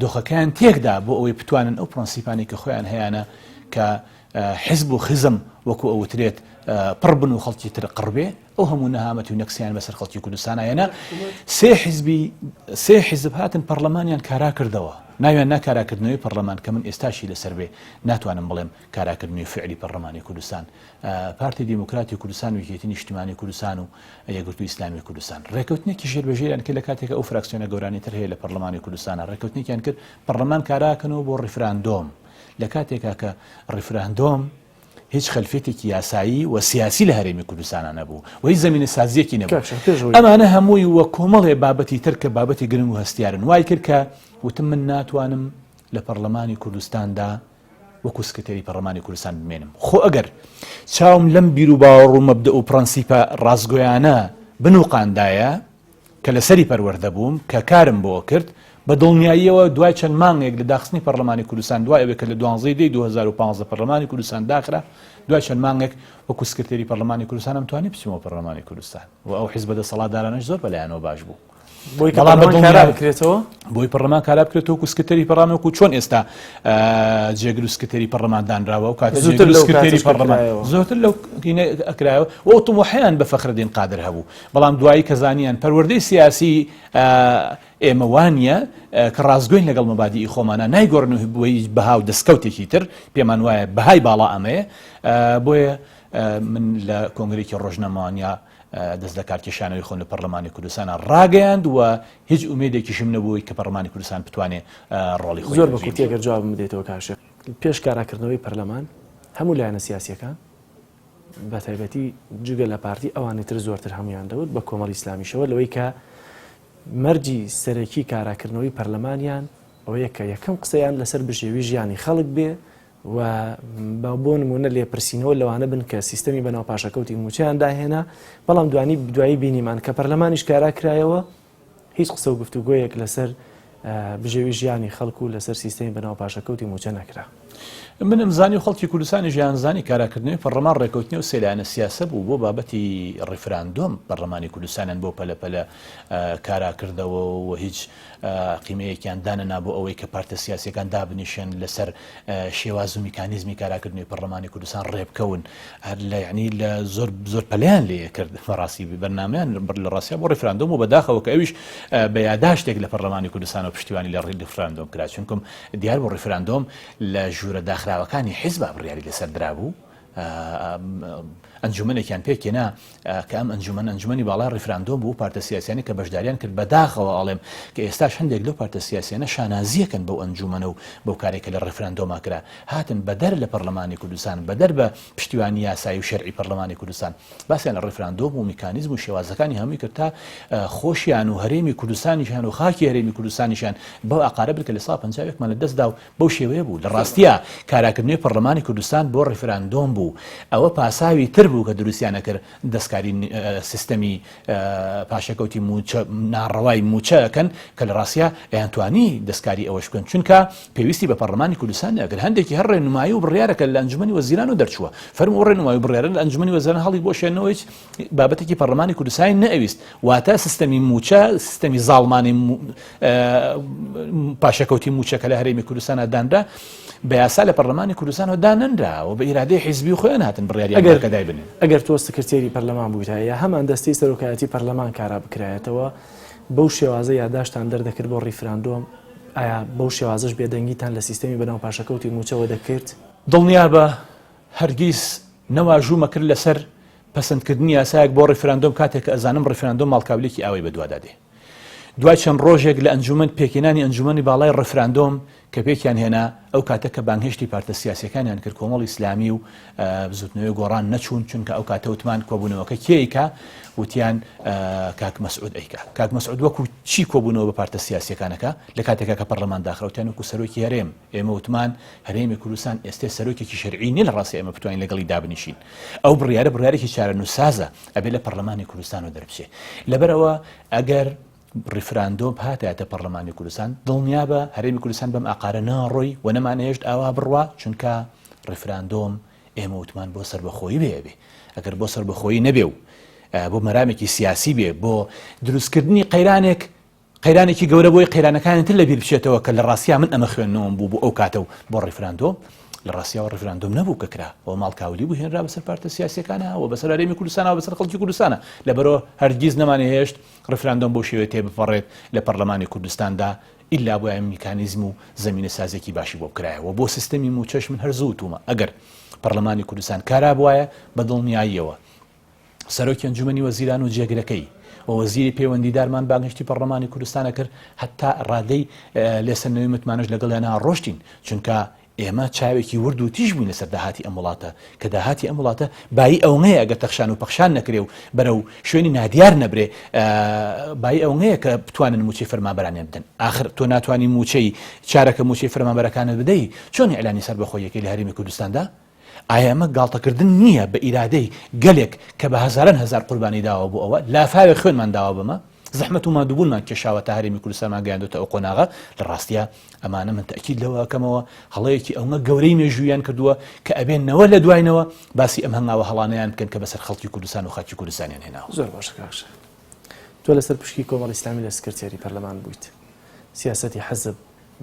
دۆخەکەیان تێکدا بۆ ئەوەی بتوانن ئەو پرۆنسیپانی کە خۆیان هەیەە کە حیزب و خزم وەکو ئەوترێت پڕ بن و خەڵکی تر قڕبێ ئەو هەموو نەهامەتی و نەکسیان بەسەر خەڵکی کوردستانایەنە سێ حیزب هاتن پەرلەمانیان کارا کردەوە ناویان ناکاراکردنەوەی پەرلەمان کە من ئێستاشی لەسەر بێ ناتوانم بڵێم کاراکردنی فعلی پەرلەمانی کوردستان پارتی دیموکراتی کوردستان و یەکێتی نیشتیمانی کوردستان و یەکگرتووی ئیسلامی کوردستان ڕێکەوتنێکی ژێربەژێریان کرد لە کاتێکە ئەو فراکسیۆنە گەورانی تر هەیە لە پەرلەمانی کوردستانە ڕێکەوتنێکیان کرد پەرلەمان کاراکەنەوە بۆ ڕیفراندۆم لە کاتێکا کە ڕیفراندۆم هیچ خەلفێتێکی یاسایی و سیاسی لە هەرێمی کوردستانە نەبوو و هیچ زمینە سازیەکی نەبوو ئەمانە هەمووی وە کۆمەڵێ بابەتی تر کە بابەتی گرنگ و هەستیارن وای کرد کە وتم من ناتوانم لە پەرلەمانی کوردستاندا وەکو سکرتێری پەرلەمانی کوردستان بمێنم خۆ ئەگەر چاوم لەم بیر و باوەڕ و مەبدە و پرەنسیپە ڕاستگۆیانە بنووقاندایە کە لەسەری پەروەردە بووم کە کارم بۆ کرد بە دڵنیاییەوە دوای چەند مانگێک لە داخستنی پەرلەمانی کوردستان دوای ئەوەی کە لە 2015 پەرلەمانی کوردستان داخرا دوای چەند مانگێک وەکو سکرتێری پەرلەمانی کوردستان ئەمتوانی بچمەوە پەرلەمانی کوردستان و ئەو حیزبە دەسەڵاتدارانەش زۆر بەلایەنەوە باش بوو بۆی پەرلەمان کارا بکرێتەوە بۆی پەرلەمان کارا بکرێتەوە وەکو سکرتێری پەرلەمان وەکو چۆن ئێستا جێگر و سکرتێری پەرلەمان دانراوە و کاتە سکرتێری پەرلەمان زۆرتر لەو ئەکرایەوە و ئۆتۆمۆحیان بە فەخردین قادر هەبوو بەڵام دوایی کە زانیان پەروەردەی سیاسی ئێمە وانە کە ڕازگۆین لەگەڵ مەبادی خۆمانە نایگۆڕن و بۆی بەها و دەستکەوتێکی تر پێمان وایە بەهای باڵا ئەمەیە بۆیە من لە کۆنگرێکی ڕۆژنەمانیا دەست لە کارکێشانەوەی خۆن لە پەرلەمانی کوردستانە ڕاگەیاند و هیچ ئومێدێکیشم نەبووی کە پەرلەمانی کوردستان بتوانێت ڕۆڵی خۆی زۆر بە کورتێکگە جوابم بدێتەوە کاشێ پێش کاراکردنەوەی پەرلەمان هەموو لایەنە سیاسیەکان بە تایبەتی جگە لە پارتی ئەوانی تر زۆرتر هەمویان دەوت بە کۆمەڵی ئیسلامیشەوە لەوەی کە مەرجی سەرەکی کاراکردنەوەی پەرلەمانیان ئەوەیە کە یەکەم قسەیان لەسەر بژێوی ژیانی خەڵک بێ و بۆ نمونە لێپرسینەوە لەوانە بن کە سیستەمی بەناو پاشەکەوتی موچیان داهێنا بەڵام دوایی بینیمان کە پەرلەمانیش کارا کرایەوە هیچ قسە و گفتوگۆیەک لەسەر بژێوی ژیانی خەڵک و لەسەر سیستەمی بەناو پاشەکەوتی موچە نەکرا من ئەمزانی و خەڵکی کوردستانی ژیانزانی کاراکردنەوەی پەرلەمان ڕێکەوتنی و سەیلانە سیاسە بوو بۆ بابەتی ڕیفراندۆم پەرلەمانی کوردستانیان بۆ پەلەپەلە کاراکردەوە و هیچ قیمەیەکیان دانەنا بۆ ئەوەی کە پارتە سیاسیەکان دابنیشن لەسەر شێواز و میکانیزمی کاراکردنەوەی پەرلەمانی کوردستان ڕێبکەون یعنی لە زۆر پەلیان لێ کرد بەڕاستی بەرنامەیان لە ڕاستیا بۆ ڕیفراندۆم و بەداخەوە کە ئەویش بە یادداشتێک لە پەرلەمانی کوردستان و پشتیوانی لە ڕیفراندۆم کرا چونکم دیار بۆ ڕیفراندۆم لە ژوورە داخراوەکانی حیزب بڕیاری لەسەر درابوو ئەنجومەنێکیان پێکێنا کە ئەم ئەنجومەنی باڵای ڕیفراندۆم بوو پارتە سیاسیانی کە بەشداریان کرد بەداخەوە ئاڵێم کە ئێستاش هەندێک لەو پارتە سیاسیانە شانازیەکەن بەو ئەنجومەنە و بەو کارێکە لە ڕیفراندۆما کرا هاتن بەدەر لە پەرلەمانی کوردستان بەدەر بە پشتیوانی یاسایی و شەرعی پەرلەمانی کوردستان باسییان لە ڕیفراندۆم و میکانیزم و شێوازەکانی هەمووی کرد تا خۆشیان و هەرێمی کوردستانیشان و خاکی هەرێمی کوردستانیشان بەو عقارە بکە لە ساڵ 50ێکمان لە دەستدا و بەو شێوەیە بوو لە ڕاستیە کاراکردنەوەی پەرلەمانی کوردستان بۆ ڕیفراندۆم بوو ئەوە پاساوی تر بوو کە دروستیانە کرد دەستکاری سیستەمی پاشەکەوتی ناڕەوای موچەکەن کە لە ڕاستیا ئەیانتوانی دەستکاری ئەوەش بکەن چونکە پێویستی بە پەرلەمانی کوردستان ئەگەر هەندێکی هەر ڕێنمایی و بڕیارەکە لە ئەنجومەنی وەزیران و دەرچووە فەرموو ئەو ڕێنمایی و بڕیارە لە ئەنجومەنی وەزیران هەڵی بۆ شێنەوەی بابەتێکی پەرلەمانی کوردستانی نەئەویست واتە سیستەمی موچە سیستەمی زاڵمانی پاشەکەوتی موچەکە لە هەرێمی کوردستانە دانرا بە یاسا لە پەرلەمانی کوردستانەوە دانەنرا و بە ئیرادەی حیزبی و خۆیان هاتن بڕیاریان کەدای بنێن ئەگەر تۆ سکرتێری پەرلەمان بوویتە هەمان دەستەی سەرۆکایەتی پەرلەمان کارا بکرایەتەوە بەو شێوازە یادداشتان دەردەکرد بۆ ڕیفراندۆم ئایا بەو شێوازش بێدەنگیتان لە سیستەمی بەناو پاشەکەوتی موچەوە دەکرد دڵنیا بە هەرگیز نەواژوومە کرد لەسەر پەسەندکردنی یاسایەک بۆ ڕیفراندۆم کاتێک کە ئەزانم ڕیفراندۆم ماڵکاولێکی ئاوی بەدوادادێ دوای چەند ڕۆژێک لە ئەنجومەن پێکێنانی ئەنجومەنی باڵای ڕیفراندۆم کە پێکیان هێنا ئەو کاتە کە بانگهێشتی پارتە سیاسیەکانیان کرد کۆمەڵی ئیسلامی و بزوتنەوەی گۆڕان نەچوون چونکە ئەو کاتە وتمان کۆبوونەوەکە کێیکە وتیان کاک مەسعود ئەیکا کاک مەسعود وەکو چی کۆبوونەوە بە پارتە سیاسیەکانەکە لە کاتێکە کە پەرلەمان داخراوتیان وەکو سەرۆکی هەرێم ئێمە وتمان هەرێمی کوردستان ئێستا سەرۆکێکی شەرعی نیە لە ڕاستی ئێمە بتوانین لەگەڵی دابنیشین ئەو بڕیارێکی چارەنووسازە ئەبێ لە پەرلەمانی کوردستانەوە دەربچێ لەبەرەوە ئەگەر ریفراندۆم هاتایەتە پەرلەمانی کوردستان دڵنیا بە هەرێمی کوردستان بەم ئاقارە ناڕۆی و نەمانەهێشت ئاوا بڕوا چونکە ریفراندۆم ئێمە وتمان بۆ سەربەخۆیی بێ ئەگەر بۆ سەربەخۆیی نەبێ و بۆ مەرامێکی سیاسی بێ بۆ دروستکردنی قەیرانێکی گەورە بۆی قەیرانەکانی تر لە بیر بچێتەوە کە لە ڕاستیا من ئەمە خوێندنەوەم بوو بۆ ئەو کاتە و بۆ ریفراندۆم لە ڕاستیاوە ریفراندۆم نەبوو کە کرا ئەو ماڵکاولی بوو هێنرا بەسەر پارتە سیاسیەکانەوە بەسەر هەرێمی کوردستانەوە بەسەر خەڵکی کوردستانە لەبەرەوە هەرگیز نەمانەهێشت ریفراندۆم بۆ شێوەیە تێبپەڕێت لە پەرلەمانی کوردستاندا ئیلا بۆ میکانیزم و زمینە سازێکی باشی بۆ بکرایەوە بۆ سیستەمی موچەش من هەرزووتومە ئەگەر پەرلەمانی کوردستان کارا بواە بە دڵنیاییەوە سەرۆکی ئەنجومەنی وەزیران و جێگرەکەی و وەزیری پەیوەندیدارمان بانگهێشتی پەرلەمانی کوردستانە کرد هەتا ڕادەی لێسەرنەوەی متمانەش لەگەڵیانە ڕۆشتین چونکە ئێمە چاوێکی ورد و تیژ بووین لەسەر داهاتی ئەم وڵاتە کە داهاتی ئەم وڵاتە بای ئەوەیە ئەگەر تەخشان و پەخشان نەکرێ و بەرەو شوێنی نادیار نەبرێ بای ئەوەیە کە بتوانن موچەی فەرمانبەرانیان بدەن آخر تۆ ناتوانانی موچەی چارەکە موچەی فەرمانبەرەکانت بدەی چۆن ئێعلانی سەربەخۆیەکەی لە هەرێمی کوردستاندا ئایا ئەمە گاڵتەکردن نییە بە ئیرادەی گەلێک کە بە هەزاران هەزار قوربانی داوە بۆ ئەوە لافاوێ خوێنمان داوە بەمە زەحمەت و مادووبوونمان کێشاوە تا هەرێمی کوردستانمان گەیاندوتە ئەو قۆناغە لە ڕاستیە ئەمانە من تەکید لەوە ئەکەمەوە هەڵەیەکی ئەومە گەورەی مێژوویان کردووە کە ئەبێنەوە لە دوایینەوە باسی ئەم هەنگاوە هەڵانەیان بکەن کە بەسەر خەڵکی کوردستان و خاکی کوردستانیان هێناوە زۆر باشە کاکشە تۆ لەسەر پشکی کۆمەڵی ئیسلامی لە سکرتێری پەرلەمان بوویت سیاسەتی حەزب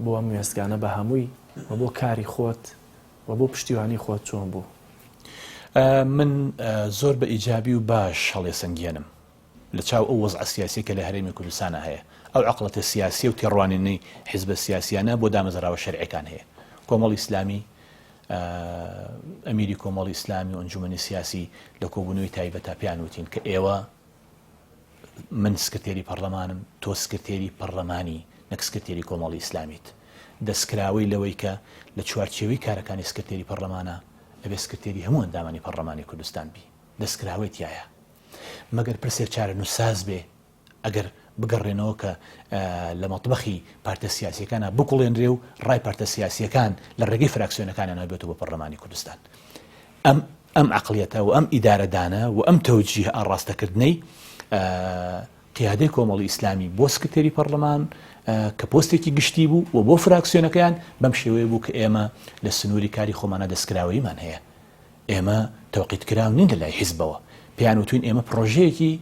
بۆ ئەم وێستگانە بە هەمووی و بۆ کاری خۆت و بۆ پشتیوانی خۆت چۆن بوو من زۆر بە ئیجابی و باش هەڵێ سەنگێنم لە چاو ئەو وەزع سیاسی کە لە هەرێمی کوردستانە هەیە ئەو عقڵەتە سیاسی و تێڕوانینەی حیزبە سیاسیانە بۆ دامەزراوە شەرعیەکان هەیە کۆمەڵی ئیسلامی ئەمیری کۆمەڵی ئیسلامی و ئەنجومەنی سیاسی لە کۆبوونەوەی تایبەتە پیان وتین کە ئێوە من سکرتێری پەرلەمانم تۆ سکرتێری پەرلەمانی نەک سکرتێری کۆمەڵی ئیسلامیت دەستکراوەی لەوەی کە لە چوارچێوەی کارەکانی سکرتێری پەرلەمانە ئەبێ سکرتێری هەموو ئەندامانی پەرلەمانی کوردستان بی دەستکراوەی تایە مەگەر پرسێک چارە نووساز بێ ئەگەر بگەڕێنەوە کە لە مەطبەخی پارتە سیاسیەکانە بکوڵێنرێ و ڕای پارتە سیاسیەکان لە ڕێگەی فراکسیۆنەکانیان هەبێتەوە بە پەرلەمانی کوردستان ئەم عەقڵیەتە و ئەم ئیدارەدانە و ئەم تەوجیه ئاڕاستەکردنەی قیادەی کۆمەڵی ئیسلامی بۆ سکرتێری پەرلەمان کە پۆستێکی گشتی بوو و بۆ فراکسیۆنەکەیان بەم شێوەیە بوو کە ئێمە لە سنووری کاری خۆمانە دەستکراوەیمان هەیە. ئێمە تەوقیتکراو نین لە لای حیزبەوە، پێیان وتوین ئێمە پرۆژەیەکی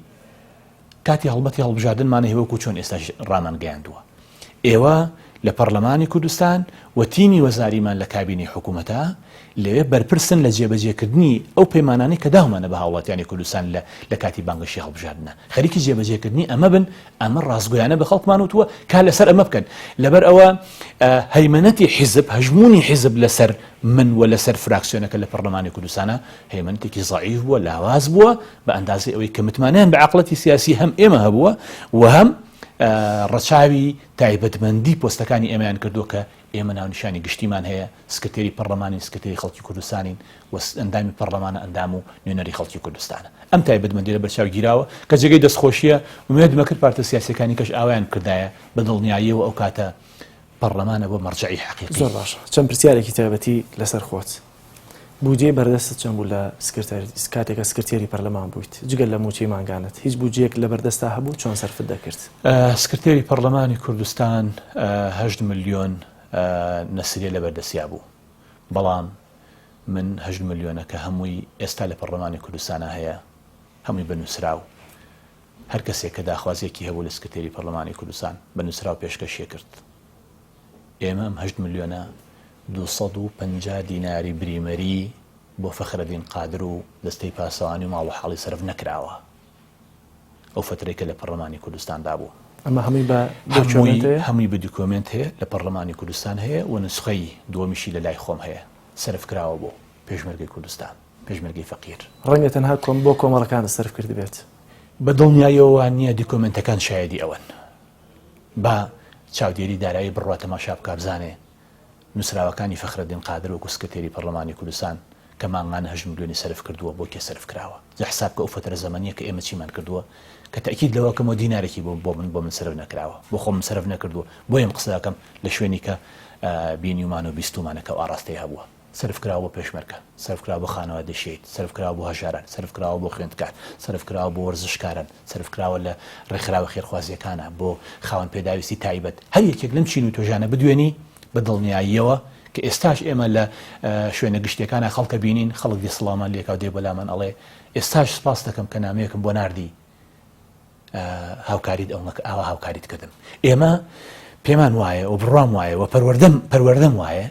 کاتی هەڵبەتی هەڵبژاردنمانە هێوەکو چۆن ئێستا ڕامان گەیاندووە. ئێوە لە پەرلەمانی کوردستان و تیمی وەزاریمان لە کابینی حکوومەتە لەوێ بەرپرسن لە جێبەجێکردنی ئەو پەیمانانەی کە داومانە بە هاوڵاتیانی کوردستان لە کاتی بانگەشی هەڵبژاردنە، خەریکی جێبەجێکردنی ئەمە بن، ئەمە ڕاستگویانە بە خەڵکمان وتووە کا لەسەر ئەمە بکەن. لەبەر ئەوە هەیمەنەتی حیزب، هەژمونی حیزب لەسەر من و لەسەر فراکسیۆنەکە لە پەرلەمانی کوردستانە هەیمەنەتێکی ضعیف بووە، لاواز بووە بە ئەندازی ئەوەی کە متمانیان بە عەقڵەتی سیاسی هەم ئێمە هەبووە و هەم ڕەچاوی تایبەتمەندی پۆستەکانی ئێمەیان کردووە کە ئێمە ناونیشانی گشتیمان هەیە، سکرتێری پەرلەمانی سکرتێری خەڵکی کوردستانین و ئەندامی پەرلەمانە ئەندام و نوێنەری خەڵکی کوردستانە. ئەم تایبەتمەندی لە بەرچاو گیراوە کە جێگەی دەستخۆشیە ومێدمە کرد پارتە سیاسیەکانی کەش ئاوایان کردایە بە دڵنیاییەوە ئەو کاتە پەرلەمانە بۆ مەرجعی حەقیقی. زۆر باشە. چەند پرسیارێکی تایبەتی لەسەر خۆت. بودجێ بەردەستت چەند بوو لە کاتێکە سکرتێری پەرلەمان بوویت، جگەل لە موچەی ماگانت هیچ بودجێک لە بەردەستا هەبوو؟ چۆن سەرفت دەکرد؟ سکرتێری پەرلەمانی کوردستان 8 ملیۆن نەسریە لە بەردەستیا بوو، بەڵام من 8 ملیۆنە کە هەمووی ئێستا لە پەرلەمانی کوردستانە هەیە هەمووی بنووسراو. هەر کەسێک کە داخوازیەکی هەبوو لە سکرتێری پەرلەمانی کوردستان بنووسراو پێشکەشیە کرد. ئێمە ئەم 8 ملیۆنە 250 دیناری بریمەری بۆ فەخرەدین قادر و دەستەی پاسەوانی و ماڵ و حاڵی سەرف نەکراوە ئەو فترەی کە لە پەرلەمانی کوردستاندا بوو. ئەمە هەمووی بە دوکۆمنت هەیە لە پەرلەمانی کوردستان هەیە و نسخەی دووەمیشی لە لای خۆم هەیە، سەرف کراوە بۆ پێشمەرگەی کوردستان، پێشمەرگەی فەقیر. ڕەنگە تەنها بۆ کۆمەڵەکان سەرف کرد بێت. بە دڵنیاییەوە نییە دیکۆمنتەکان شایدی ئەوەن. با چاودێری دارایی بڕوە تەماشا بکە بزانێ نووسراوەکانی فەخرەدین قادر وەکو سکرتێری پەرلەمانی کوردستان کە مانگانە 8 ملیۆنی سەرف کردووە بۆ کێ سەرف کراوە، جە حساب کە ئەو فترە زەمانیە کە ئێمە چیمان کردووە کە تەکید لەوە کەمەوە دینارێکی بۆ من سەرف نەکراوە، بۆ خۆم سەرف نەکردووە، بۆ ئێم قسە دەکەم لە شوێنی کە بینیومان و بیستومانە کە ئاڕاستی هەبووە. سەرف کراوە بۆ پێشمەرگە، سەرف کراوە بۆ خانەوادە شێعید، سەرف کراوە بۆ هەژاران، سەرف کراوە بۆ خوێندکار، سەرف کراوە بۆ وەرزشکاران، سەرف کراوە لە ڕێکخراوە خێرخوازیەکانە بۆ خاوەن پێداویستی تایبەت. هەر یەکێک لەم چین و تۆژانە بدوێنی بە دڵنیاییەوە کە ئێستاش ئێمە لە شوێنە گشتەکانە خەڵکە بینین خەڵک دی سڵامان لێکاو دێ بەلامان ئەڵێ ئێستاش سپاس دەکەم کە نامەیەکم بۆ ناردی هاوکاریت ئەوە هاوکاریت کردم. ئێمە پێمان وایە و بڕوام وایە و پەروەردەم وایە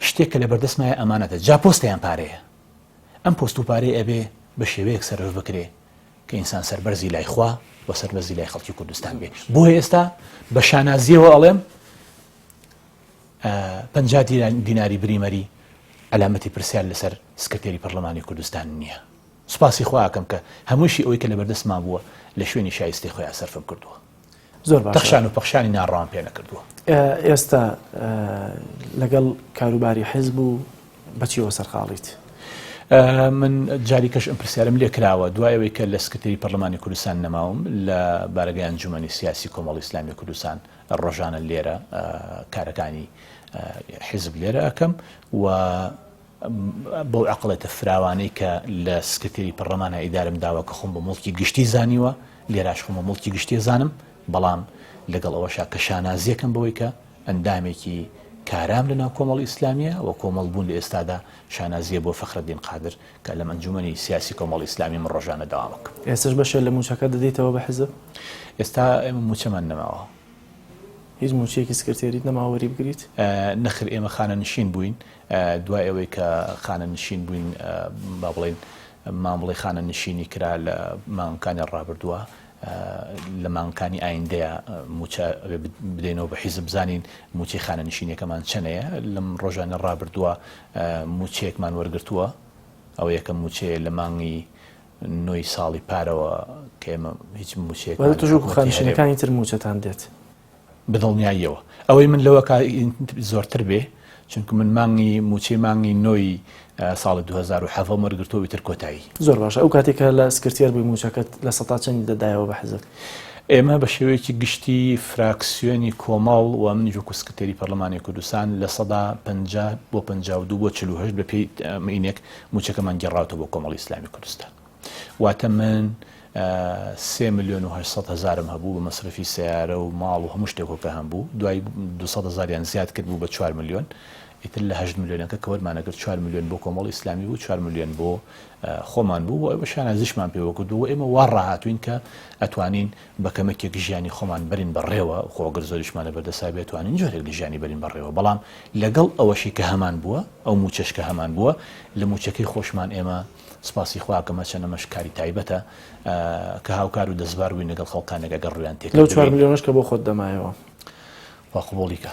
شتێک کە لە بەردەستمایە ئەمانەتە جا پۆستیان پارەیە، ئەم پۆست و پارەی ئەبێ بە شێوەیەک سەرف بکرێ کە ئینسان سەربەرزی لای خوا و سەربەرزی لای خەڵکی کوردستان بێ. بۆ ئێستا بە شانازیەوە ئەڵێم 50 دیناری بریمەری علامەتی پرسیار لەسەر سکرتێری پەرلەمانی کوردستان نییە. سوپاسی خوا ئەکەم کە هەمووشی ئەوەی کە لە بەردەستمان بووە لە شوێنی شایستی خۆیان سەرفم کردووە. زۆر باش. تەخشان و پەخشانی ناڕەوان پێ نەکردووە. ئێستا لەگەڵ کاروباری حیزب و بەچیەوە سەرخاڵیت؟ من جاری کەش ئەم پرسیارم لێ کراوە دوایەوەی کە لە سکرتێری پەرلەمانی کوردستان نەماوم لە بارگەی ئەنجومەنی سیاسی کۆمەڵی ئیسلامی کوردستان ڕۆژانە لێرە کارەکانی حیزب لێرە ئەەکەم و بۆ عەقڵێتە فراوانەی کە لە سکرتێری پەرلەمانە ئیدارم داوە کە خۆم بە مڵکی گشتی زانیوە، لێراش خۆم بە مڵکی گشتی زانم، بەڵام لەگەڵ ئەوەشا کە شانازیەکەم بەوەی کە ئەندامێکی کارام لەناو کۆمەڵی ئیسلامیە و کۆمەڵ بوون لە ئێستادا شانازیە بۆ فەخرەدین قادر کە لە ئەنجومەنی سیاسی کۆمەڵی ئیسلامی من ڕۆژانە داوامەکە. ئێستاش بەشێ لە موچەکە دەدەیتەوە بە حیزب؟ ئێستا ئێمە موچەمان نەماوە. هیچ موچەیەکی سکرتێریت نەماوەری بگریت؟ نەخر ئێمە خانە نشین بووین، دوای ئەوەی کە خانە نشین بووین با بڵێن مامەڵی خانە نشینی کرا لە مانگەکانی ڕابردووە لە مانگەکانی ئایندەیە موچە بدەینەوە بە حیزب بزانین موچەی خانە نشینیەکەمان چەنەیە. لەم ڕۆژانە ڕابردووە موچەیەکمان وەرگرتووە، ئەو یەکەم موچەیە لە مانگی 9 ساڵی پارەوە کە ئێمە هیچ موچەیەک خانشینەکانی تر موچەتان دێت بەدڵنیاییەوە. ئەوەی من لەوە زۆرتر بێ چونکە من مانگی موچەی مانگی 9 ساڵی 2007 وەرگرتووە تر کۆتایی. زۆر باشە. ئەو کاتێکە لە سکرتێر بووی موچەکەت لە سەتا چەندی دەدایەوە بە حیزب؟ ئێمە بە شێوەیەکی گشتی فراکسیۆنی کۆمەڵ و من جوکو سکرتێری پەرلەمانی کوردستان لە سەدا 50 بۆ 52 بۆ 48 بە پێی مینێک موچەکەمان گەڕاوتە بۆ کۆمەڵی ئیسلامی کوردستان. واتە من 3 ملیۆن و 800 هزارم هەبوو بە مەصرفی سیارە و ماڵ و هەموو شتێک کە هەم بوو دوای 200 هزاریان زیاد کرد بوو بە 4 ملیۆن ئیتر لە 8 ملیۆنەکە کەوەرمانەکرد 4 ملیۆن بۆ کۆمەڵی ئیسلامی بوو 4 ملیۆن بۆ خۆمان بوو بە شانازیشمان پێوە کردو و ئێمە وا ڕاهاتوین کە ئەتوانین بە کەمەکێک ژیانی خۆمان بەرین بەڕێوە خۆگەر زۆریشمانە بەردەسا بێتوانین جۆرێک لە ژیانی بەرین بەڕێوە بەڵام لەگەڵ ئەوەشی کە هەمان بووە ئەو موچەش کە هەمان بووە لە موچەکەی خۆشمان ئێمە سپاسی خواکەمە چەنەمەش کاری تایبەتە کە هاوکار و دەستبار بووین لەگەڵ خەڵکانێک ئەگەر ڕویان تێک لەو 4 ملیۆنش کە بۆ خۆت دەمایەوە واقبولیکە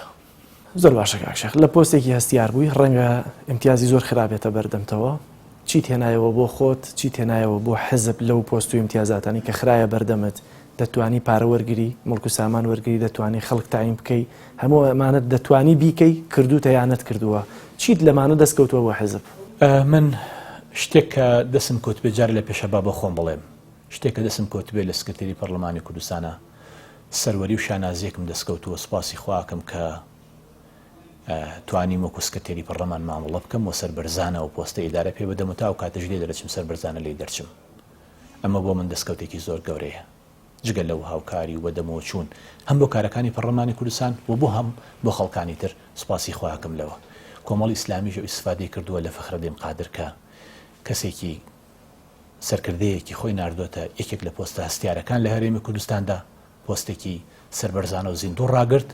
زۆر باشە کاکشێخ لە پۆستێکی هەستیار بووی ڕەنگە ئیمتیازی زۆر خراپێتە بەردەمتەوە چی تێنایەوە بۆ خۆت چی تێنایەوە بۆ حزب لەو پۆست و ئیمتیازاتانی کە خراپە بەردەمت دەتوانی پارە وەرگری مڵک و سامان وەرگری دەتوانی خەڵک تایم بکەی هەموو ئەمانەت دەتوانی بیکەی کردوتە یانت کردووە چیت لەمانە دەستکەوتووە بۆ حزب من شتێک کە دەسم کۆت بێ جارە لە پێشەبا بە خۆم بڵێم شتێک کە دەسم کۆت بێ لە سکرتێری پەرلەمانی کوردستانە سەروەری و شانازیەکم دەستکەوتووە سپاسی خواکەم کە توانی وەکو سکرتێری پەرلەمان مامەڵە بکەم و سەربەرزانە و پۆستە ئیدارە پێ بدەم و تا و کاتەژ لێ دەرەچم سەربەرزانە لێ دەرچم ئەمە بۆ من دەستکەوتێکی زۆر گەورەیە جگە لەو هاوکاری و بەدەمەوە چوون هەم بۆ کارەکانی پەرلەمانی کوردستان و بۆ هەم بۆ خەڵکانی تر سپاسی خواکەم لەوە کۆمەڵی ئیسلامیش ئیسفادەی کردووە لە فەخرەدین قادر کە کەسێکی سەرکردەیەکی خۆی ناردوۆتە یەکێک لە پۆستە هەستیارەکان لە هەرێمی کوردستاندا پۆستێکی سەربەرزانە و زیندوو ڕاگرت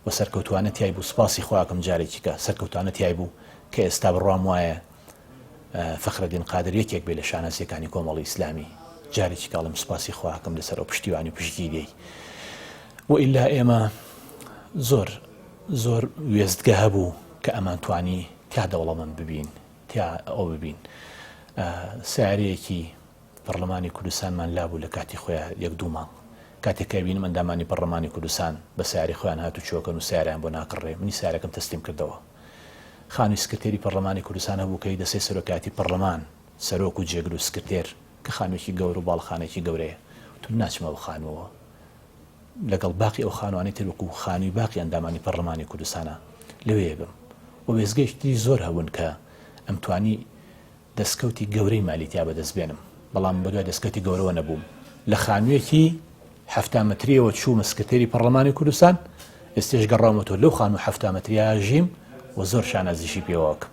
و سەرکەوتوانەتیای بوو سپاسی خواکەم جارێکی کە سەرکەوتوانەتیای بوو کە ئێستا بڕوام وایە فەخرەدین قادر یەکێک بێ لە شانازیەکانی کۆمەڵی ئیسلامی جارێکی کاڵم سپاسی خواکەم لەسەر ئەو پشتیوانی و پشتگیریەی و ئیلا ئێمە زۆر وێستگە هەبوو کە ئەمان توانی تا دەوڵەمەند ببین تا ئەو ببین سیارەیەکی پەرلەمانی کوردستانمان لابوو لە کاتی خۆیان یەک دوو ماڵ کاتێککە بینم ئەندامانی پەرلەمانی کوردستان بە سیاری خۆیان هاتو چۆکەن و سیاریان بۆ ناکڕێ منی سیارەکەم تەسلیم کردەوە خانووی سکرتێری پەرلەمانی کوردستان هەبوو کە دەسێ سەرۆکاتی پەرلەمان سەرۆک و جێگر و سکرتێر کە خانوویەکی گەور و باڵخانێکی گەورەیە تو ناچمەوە خانوەوە لەگەڵ باقی ئەو خانوانی تر وەکو خانووی باقی ئەندامانی پەرلەمانی کوردستانە لەوەیە بم و وێزگەیشتی زۆر هەبوون کە ئەم توانی دەستکەوتی گەورەی مالیتیا بەدەستبێنم بەڵام بەدوای دەستکەوتی گەورەوە نەبووم لە خانوویەکی 7 مەتریەوە چوومە سکرتێری پەرلەمانی کوردستان ئێستێش گەڕاومەوە لەو خانوو 7 مەتریا ژیم و زۆر شانازیشی پێوەکەم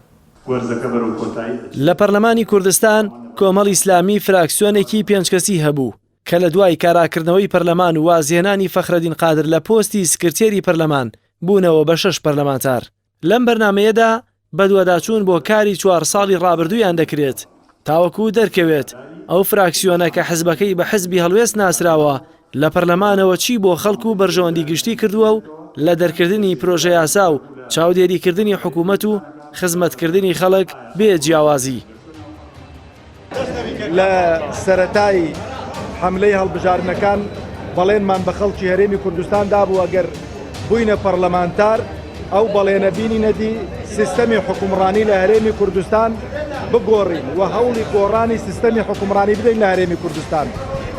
لە پەرلەمانی کوردستان کۆمەڵی ئیسلامی فراکسیۆنێکی 5 کەسی هەبوو کە لە دوای کاراکردنەوەی پەرلەمان و وازهێنانی فەخرەدین قادر لە پۆستی سکرتێری پەرلەمان بوونەوە بە 6 پەرلەمانتار لەم بەرنامەیەدا بەدواداچوون بۆ کاری 4 ساڵی ڕابردوویان دەکرێت تاوەکو دەرکەوێت ئەو فراکسیۆنە کە حزبەکەی بە حزبی هەڵوێست ناسراوە لە پەرلەمانەوە چی بۆ خەڵک و بەرژەوەندی گشتی کردووە و لە دەرکردنی پرۆژە یاسا و چاودێریکردنی حکوومەت و خزمەتکردنی خەڵک بێ جیاوازی لە سەرەتای حملەی هەڵبژارنەکان بەڵێنمان بە خەڵکی هەرێمی کوردستاندا بوو ئەگەر بووینە پەرلەمانتار ئەو بەڵێنە بینی نەدی سیستەمی حکومڕانی لە هەرێمی کوردستان بگۆڕین و هەوڵی گۆڕانی سیستەمی حکومڕانی بدەین لە هەرێمی کوردستان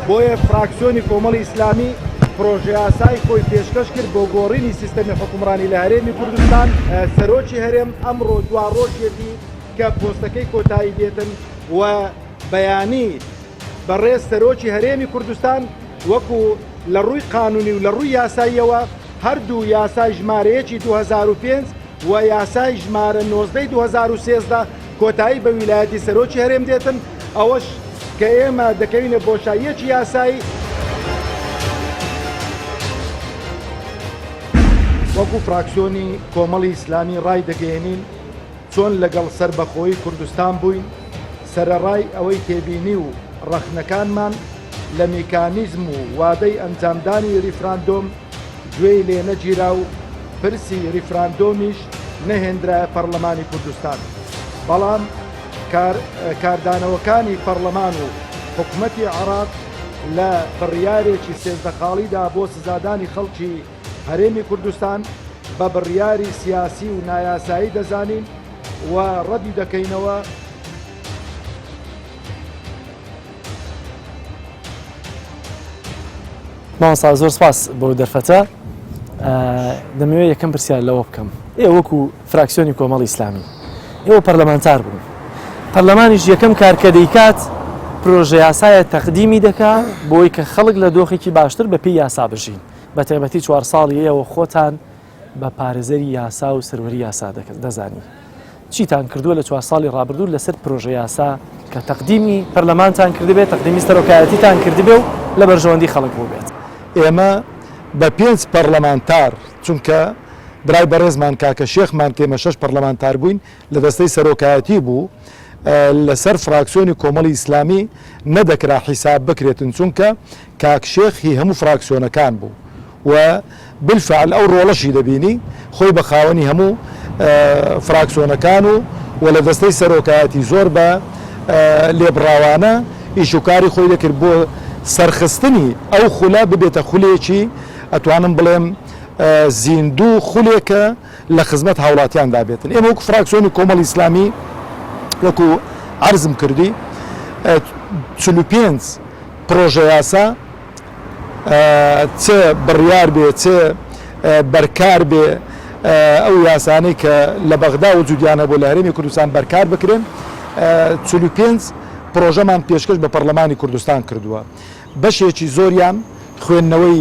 بۆیە فراکسیۆنی کۆمەڵی ئیسلامی پرۆژە یاسای خۆی پێشکەش کرد بۆ گۆڕینی سیستەمی حکومڕانی لە هەرێمی کوردستان سەرۆکی هەرێم ئەمڕۆ دوا ڕۆژێتی کە پۆستەکەی کۆتایی دێتن و بەیانی بەڕێز سەرۆکی هەرێمی کوردستان وەکو لە ڕووی قانونی و لە ڕووی یاساییەوە هەردوو یاسای ژمارەیەکی 2005 و یاسای ژمارە 19 2013 کۆتایی بە ویلایەتی سەرۆکی هەرێم دێتن ئەوەش کە ئێمە دەکەوینە بۆشاییەکی یاسایی وەکو فراکسیۆنی کۆمەڵی ئیسلامی ڕای دەگەێنین چۆن لەگەڵ سربەخۆیی کوردستان بووین سەرەڕای ئەوەی تێبینی و ڕەخنەکانمان لە میکانیزم و وادەی ئەنجامدانی ریفراندۆم گوێی لێ نەگیرا و پرسی ریفراندۆمیش نەهێنرایە پەرلەمانی کوردستان بەڵام کاردانەوەکانی پەرلەمان و حکوومەتی عێراق لە بڕیارێکی سێزدەقاڵیدا بۆ سزادانی خەڵکی هەرێمی کوردستان بە بڕیاری سیاسی و نایاسایی دەزانین و ڕەدی دەکەینەوە مامۆستا زۆر سپاس بۆ دەرفەتە دەمەوێت یەکەم پرسیار لەوە بکەم ئێوە وەکو فراکسیۆنی کۆمەڵی ئیسلامی ئێوە پەرلەمانتار بوون پەرلەمانیش یەکەم کار کە دەیکات پرۆژه یاسایە تەقدیمی دەکا بۆی کە خەڵک لە دۆخێکی باشتر بە پێی یاسا بژین بە تایبەتی 4 ساڵیەوە خۆتان بە پارێزەری یاسا و سروەری یاسا دەزانی چیتان کردووە لە 4 ساڵی ڕابردوو لەسەر پرۆژه یاسا کە تەقدیمی پەرلەمانتان کردبێت تەقدیمی سەرۆکایەتیتان کردبێ و لە بەرژەوەندی خەڵک بوو بێت ئێمە بە 5 پەرلەمانتار چونکە برای بەڕێزمان کاکە شێخمان تێمە 6 پەرلەمانتار بووین لە دەستەی سەرۆکایەتی بوو لەسەر فراکسیۆنی کۆمەڵی ئیسلامی نەدەکرا حیساب بکرێتن چونکە کاک شێخی هەموو فراکسیۆنەکان بوو و بالفعل ئەو ڕۆڵەشی دەبینی خۆی بە خاوەنی هەموو فراکسیۆنەکان و لە دەستەی سەرۆکایەتی زۆر بە لێبڕاوانە ئیشوکاری خۆی دەکرد بۆ سەرخستنی ئەو خولە ببێتە خولێکی ئەتوانم بڵێم زیندوو خولێکە لە خزمەت هاوڵاتیاندا بێتن ئێمە وەکو فراکسیۆنی کۆمەڵی ئیسلامی وەکو عرضم کردی 45 پرۆژە یاسا چه بڕیار بێ چه بەرکار بێ ئەو یاسانەی کە لە بەغدا وجودیانە بۆ لە هەرێمی کوردستان بەرکار بکرێن 45 پرۆژەمان پێشکەش بە پەرلەمانی کوردستان کردووە بەشێکی زۆریان خوێندنەوەی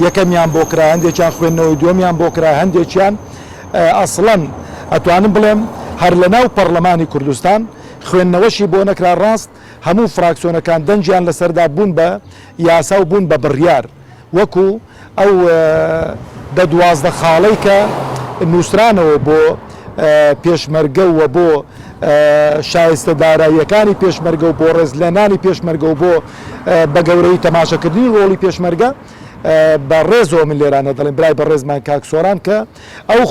یەکەمیان بۆ کرا هەندێکیان خوێندنەوەی دووەمیان بۆ کرا هەندێکیان ئەسڵەن ئەتوانم بڵێم هەر لە ناو پەرلەمانی کوردستان خوێندنەوەشی بۆ نەکرا ڕاست هەموو فراکسیۆنەکان دەنجیان لەسەردا بوون بە یاسا و بوون بە بڕیار وەکو ئەو دە 12 خاڵەی کە نووسرانەوە بۆ پێشمەرگە و بۆ شایستە داراییەکانی پێشمەرگە و بۆ ڕێزلێنانی پێشمەرگە و بۆ بە گەورەی تەماشەکردنی ڕۆڵی پێشمەرگە بە ڕێزەوە من لێرانە دەڵێن برای بە ڕێزمان کاک سۆران کە ئەو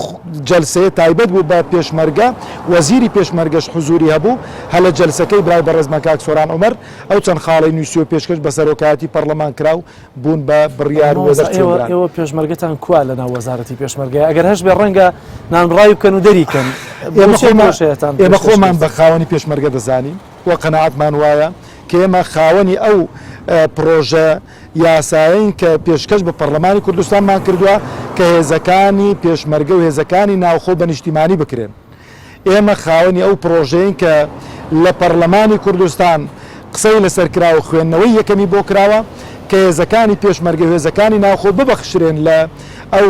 جەلسەیە تایبەت بوو بە پێشمەرگە وەزیری پێشمەرگەش حزوری هەبوو هە لە جەلسەکەی برای بە ڕێزمان کاک سۆران عومەر ئەو چەند خاڵی نووسی و پێشکەش بە سەرۆکایەتی پەرلەمان کراو بوون بە بڕیار وەزارەتی ئێوە پێشمەرگەتان کوا لە ناو وەزارەتی پێشمەرگە ئەگەر هەش بێ ڕەنگە نانڕای بکەن و دەریکەن ئێمە خۆمان بە خاوەنی پێشمەرگە دەزانین وە قەناعەتمان وایە کە ئێمە خاوەنی ئەو پرۆژە یاسایین کە پێشکەش بە پەرلەمانی کوردستانمان کردووە کە هێزەکانی پێشمەرگە و هێزەکانی ناوخۆ بە نیشتیمانی بکرێن ئێمە خاوەنی ئەو پرۆژەیەن کە لە پەرلەمانی کوردستان قسەی لەسەر کراوە خوێندنەوەی یەکەمی بۆ کراوە کە هێزەکانی پێشمەرگە و هێزەکانی ناوخۆ ببەخشرێن لە ئەو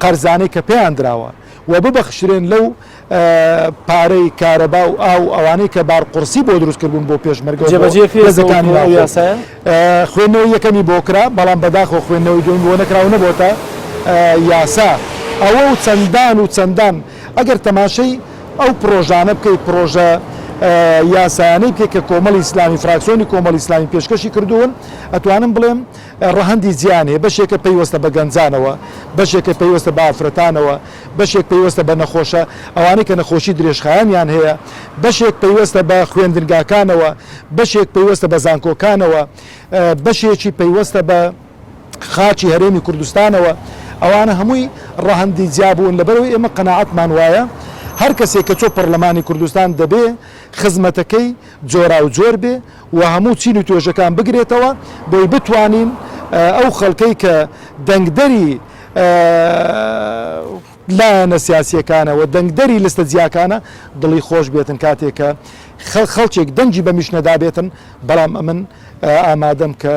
قەرزانەی کە پێیان دراوە و ببەخشرێن لەو پارەی کارەبا و ئەوانەی کە بارقورسی بۆ دروستکردبوون بۆ پێشمەرگە خوێندنەوەی یەکەمی بۆ کرا بەڵام بەداخۆ خوێندنەوەی دوم بۆ نەکراوە نەبووتە یاسا ئەوە و چەندان ئەگەر تەماشەی ئەو پرۆژانە بکەیت پرۆژە یاسایانەی بکەیت کە کۆمەڵی ئیسلامی فراکسیۆنی کۆمەڵی ئیسلامی پێشکەشی کردوون ئەتوانم بڵێم ڕەهەندی جیانێ بەشێکە پەیوەستە بە گەنجانەوە بەشێکە پەیوەستە بە ئافرەتانەوە بەشێک پەیوەستە بە نەخۆشە ئەوانەی کە نەخۆشی درێژخایەنیان هەیە بەشێک پەیوەستە بە خوێندنگاکانەوە بەشێک پەیوەستە بە زانکۆکانەوە بەشێکی پەیوەستە بە خاچی هەرێمی کوردستانەوە ئەوانە هەمووی ڕەهەندی جیابوون لەبەرەوەی ئێمە قەناعەتمان وایە هەر کەسێک کە چۆ پەرلەمانی کوردستان دەبێ خزمەتەکەی جۆرا و جۆر بێ و هەموو چین و توێژەکان بگرێتەوە بۆی بتوانین ئەو خەڵکەی کە دەنگدەری لایەنە سیاسیەکانە و دەنگدەری لستە جیاکانە دڵی خۆش بێتن کاتێکە خەڵکێک دەنگی بە میشنەدا بێتن بەڵام ئەمن ئامادەم کە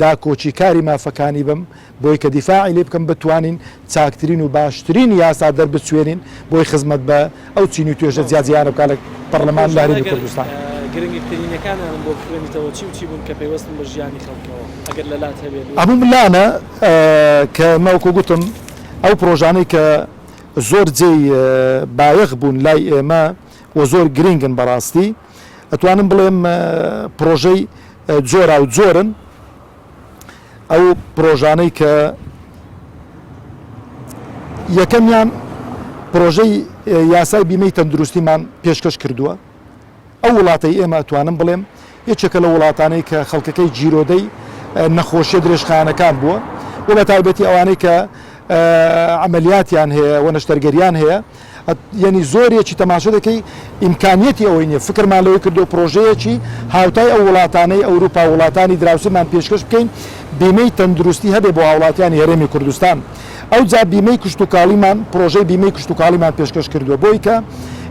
داکۆچی کاری مافەکانی بم بۆی کە دیفاعی لێ بکەم بتوانین چاکترین و باشترین یاسا دەربچوێنین بۆی خزمەت بە ئەو چین و توێژە جیاجیانە بکە لە پەرلەمان لاری کوردستان گرنگترینەکانیان بۆ خوێنیتەوە چی بوون کە پێوەستن بە ژیانی خەڵکەوە ئەگەر لەلات هەبێت ئەموو ملانە کە مەوکو گوتم ئەو پرۆژانەی کە زۆر جێی بایەخ بوون لای ئێمە و زۆر گرنگن بەڕاستی ئەتوانم بڵێم پرۆژەی جۆرا و جۆرن ئەو پرۆژانەی کە یەکەمیان پرۆژەی یاسای بیمەی تەندروستیمان پێشکەش کردووە ئەو وڵاتەی ئێمە ئەتوانم بڵێم یەکێکە لە وڵاتانەی کە خەڵکەکەی جیرۆدەی نەخۆشیە درێژخانەکان بووە و بە تایبەتی ئەوانەی کە عملیاتیان هەیە و نەشتەرگەریان هەیە یعنی زۆرێکی تەماشا دەکەی ئیمکانیەتی ئەوەی نیە فکرمان لەوەی کردو پرۆژەیەکی هاوتای ئەو وڵاتانەی ئەوروپا وڵاتانی دراوسێمان پێشکەش بکەین بیمەی تەندروستی هەبێ بۆ هاوڵاتیانی هەرێمی کوردستان ئەو جا بیمەی کشت و کاڵیمان پرۆژەی بیمەی کشت و کاڵیمان پێشکەش کردووە بۆی کە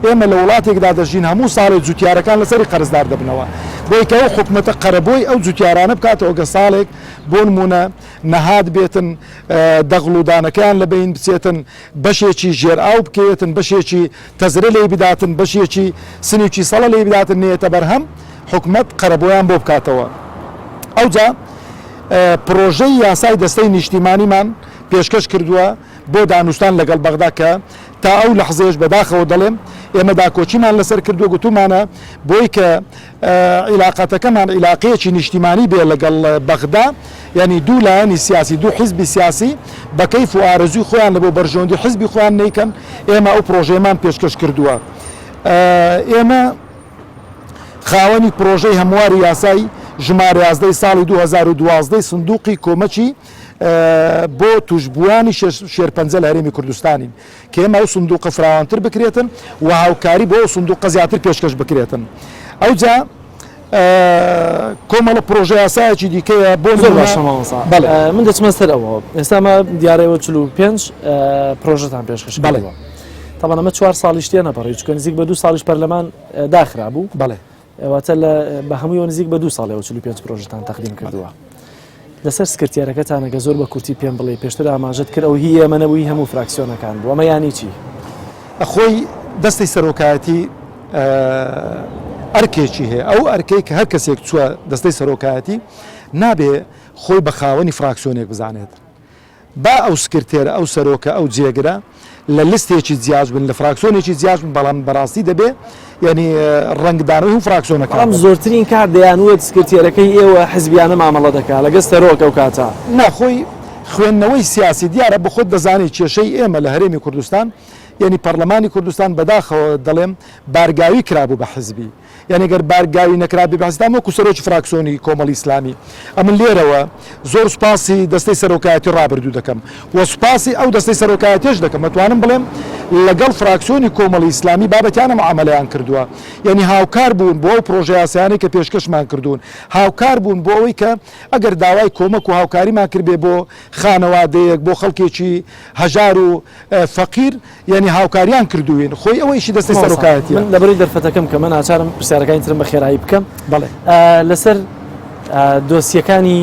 ئێمە لە وڵاتێکدا دەژین هەموو ساڵێک جوتیارەکان لەسەری قەرزدار دەبنەوە بۆی کە ئەو حکومەتە قەرەبۆی ئەو جوتیارانە بکاتەوە گە ساڵێک بۆ نمونە نەهات بێتن دەغڵ و دانەکەیان لە بین بچێتن بەشێکی ژێر ئاو بکەوێتن بەشێکی تەزرە لێ بداتن بەشێکی سنێکی سەڵە لێ بداتن نێتە بەرهەم حکومەت قەرەبۆیان بۆ بکاتەوە ئەوجا پرۆژەی یاسای دەستەی نیشتیمانیمان پێشکەش کردووە بۆ دانوستان لەگەڵ بەغدا کە تا ئەو لەحزەیەش بەداخەوە دەڵێم ئێمە داکۆچیمان لەسەر کردووە گوتومانە بۆی کە عیلاقەتەکەمان عیلاقەیەکی نیشتیمانی بێ لەگەڵ بەغدا یعنی دوو لایەنی سیاسی دوو حیزبی سیاسی بە کەیف و ئارەزوی خۆیان لە بۆ بەرژەوەندی حیزبی خۆیان نیکەن ئێمە ئەو پرۆژەیەمان پێشکەش کردووە ئێمە خاوەنی پرۆژەی هەمواری یاسای ژمارە 11 ساڵی 2012 سندوقی کۆمەچی بۆ توشبووانی شێرپەنجە لە هەرێمی کوردستانین کە ئێمە ئەو سندوقە فراوانتر بکرێتن و هاوکاری بۆ ئەو سندوقە زیاتر پێشکەش بکرێتن ئەوجا کۆمەڵە پرۆژە یاسایەکی دیکەیە بۆ من دەچمە سەر ئەوە ئێستامە دیارەوە 45 پرۆژەتان پێشکەش بڵێەوە تاوان ئەمە 4 ساڵی شتێ نەپەڕی چکە نزیک بە 2 ساڵیش پەرلەمان داخرا بوو بەڵێ ئێواتە بە هەمووی نزیک بە 2 ساڵەوە 45 پرۆژتان تەقدیم کردووە لەسەر سکرتیارەکەتانەگە زۆر بە کورتی پێم بڵێ پێشتر ئاماژەت کرد ئەو هی ئێمە نەبووی هەموو فراکسیۆنەکان بوو ئەمە یانی چی؟ خۆی دەستی سەرۆکایەتی ئەرکێکی هەیە ئەو ئەرکەی کە هەر کەسێک چووە دەستەی سەرۆکایەتی نابێ خۆی بە خاوەنی فراکسیۆنێک بزانێت با ئەو سکرتێرە ئەو سەرۆکە ئەو جێگرە لە لستێکی جیاج بن لە فراکسیۆنێکی جیاج بن بەڵام بەڕاستی دەبێ یعنی ڕنگدانەوەی و فراکسیۆنەکان ئەم زۆرترین کار دەیانوێت سکرتێرەکەی ئێوە حزبیانە مامەڵە دەکات لەگەڵ سەرۆکە و کاتە ناخۆی خوێندنەوەی سیاسی دیارە بە خۆت دەزانێت کێشەی ئێمە لە هەرێمی کوردستان یعنی پەرلەمانی کوردستان بەداخەوە دەڵێم بارگاوی کرابوو بە حزبی یعنی گەر بارگاوی نەکرابی بەستان وەکو سەرۆکی فراکسیۆنی کۆمەڵی ئیسلامی ئەمن لێرەوە زۆر سوپاسی دەستەی سەرۆکایەتی ڕابردوو دەکەم و سوپاسی ئەو دەستەی سەرۆکایەتیش دەکەم ئەتوانم بڵێم لەگەڵ فراکسیۆنی کۆمەڵی ئیسلامی بابەتیانە معاملەیان کردووە یعنی هاوکار بوون بۆ ئەو پرۆژە یاسایانەی کە پێشکەشمان کردوون هاوکار بوون بۆ ئەوەی کە ئەگەر داوای کۆمەک و هاوکاریمان کردبێ بۆ خانەوادەیەک بۆ خەڵکێکی هەژار و فەقیر یعنی هاوکاریان کردوین خۆی ئەوەیشی دەستی سەرۆکایەتی من لەبەری دەرفەتەکەم کە من ناچارم پرسیارەکانی ترم بە خێرایی بکەم بەڵێ لەسەر دۆسیەکانی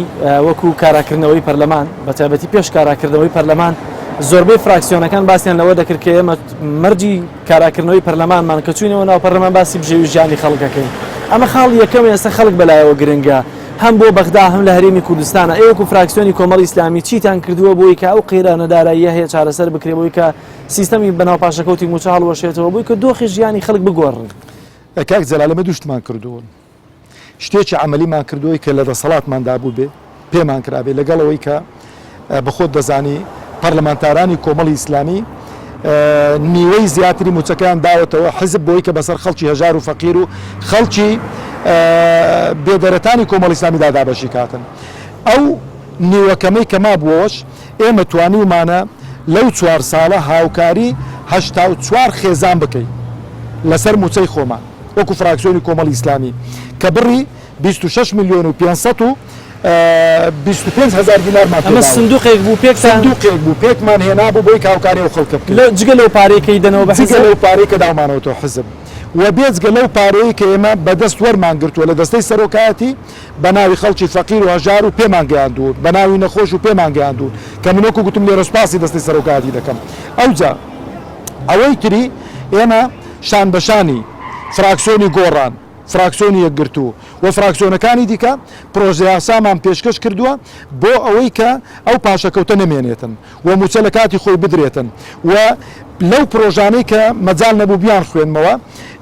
وەکو کاراکردنەوەی پەرلەمان بە تایبەتی پێش کاراکردنەوەی پەرلەمان زۆربەی فراکسیۆنەکان باسییان لەوە دەکرد کە ئێمە مەرجی کاراکردنەوەی پەرلەمانمان کە چوینەوە ناو پەرلەمان باسی بژێوی ژیانی خەڵکەکەین ئەمە خاڵی یەکەم ئێستا خەڵک بەلایەوە گرنگە هەم بۆ بەغدا هەم لە هەرێمی کوردستانە ئێوەکو فراکسیۆنی کۆمەڵی ئیسلامی چیتان کردووە بۆی کە ئەو قیرانەداراییە هەیە چارەسەر بکرێ بۆی کە سیستەمی بەناو پاشەکەوتی موچە هەڵوەشێتەوە بۆی کە دۆخی ژیانی خەڵک بگۆڕن کاک جەلال ئێمە دووشتمان کردوون شتێکی عملیمان کردووەی کە لە دەسەڵاتماندا بوو بێ پێمان کرابێ لەگەڵەوەی کە بە خۆت دەزانی پەرلەمانتارانی کۆمەڵی ئیسلامی نیوەی زیاتری موچەکان داوەتەوە حزب بۆی کە بەسەر خەڵکی هەژار و فەقیر و خەڵکی بێدەرەتانی کۆمەڵی ئیسلامی دادابەشی کاتن ئەو نیوەکەمەی کە مابووەش ئێمە توانیمانە لەو 4 ساڵە هاوکاری 84 خێزان بکەین لەسەر موچەی خۆمان وەکو فراکسیۆنی کۆمەڵی ئیسلامی کە بڕی 26 میلیۆن و 525,000 دینارمان ئەمە سندوقێک بوو پێک سندوقێک بوو پێکمان هێنا بوو بۆی کاوکاری و خەڵکە بکەین جگە لەو پارەیەکەی دەنەوە بە جگە لەو پارەی کە داومانەوەتەوە حزب و بێجگە لەو پارەیە کە ئێمە بەدەست وەرمان گرتووە لە دەستەی سەرۆکایەتی بە ناوی خەڵکی فەقیر و هەژار و پێمان گەیاندوون بە ناوی نەخۆش و پێمان گەیاندوون کە من وەکو گوتم لێرە سوپاسی دەستەی سەرۆکایەتی دەکەم ئەوجا ئەوەی تری ئێمە شان بەشانی فراکسیۆنی گۆڕان فراکسیۆنی یەکگرتوو و فراکسیۆنەکانی دیکە پرۆژە یاسامان پێشکەش کردووە بۆ ئەوەی کە ئەو پاشەکەوتە نەمێنێتن و موچە لە کاتی خۆی بدرێتن و لەو پرۆژانەی کە مەجال نەبوو بیان خوێنمەوە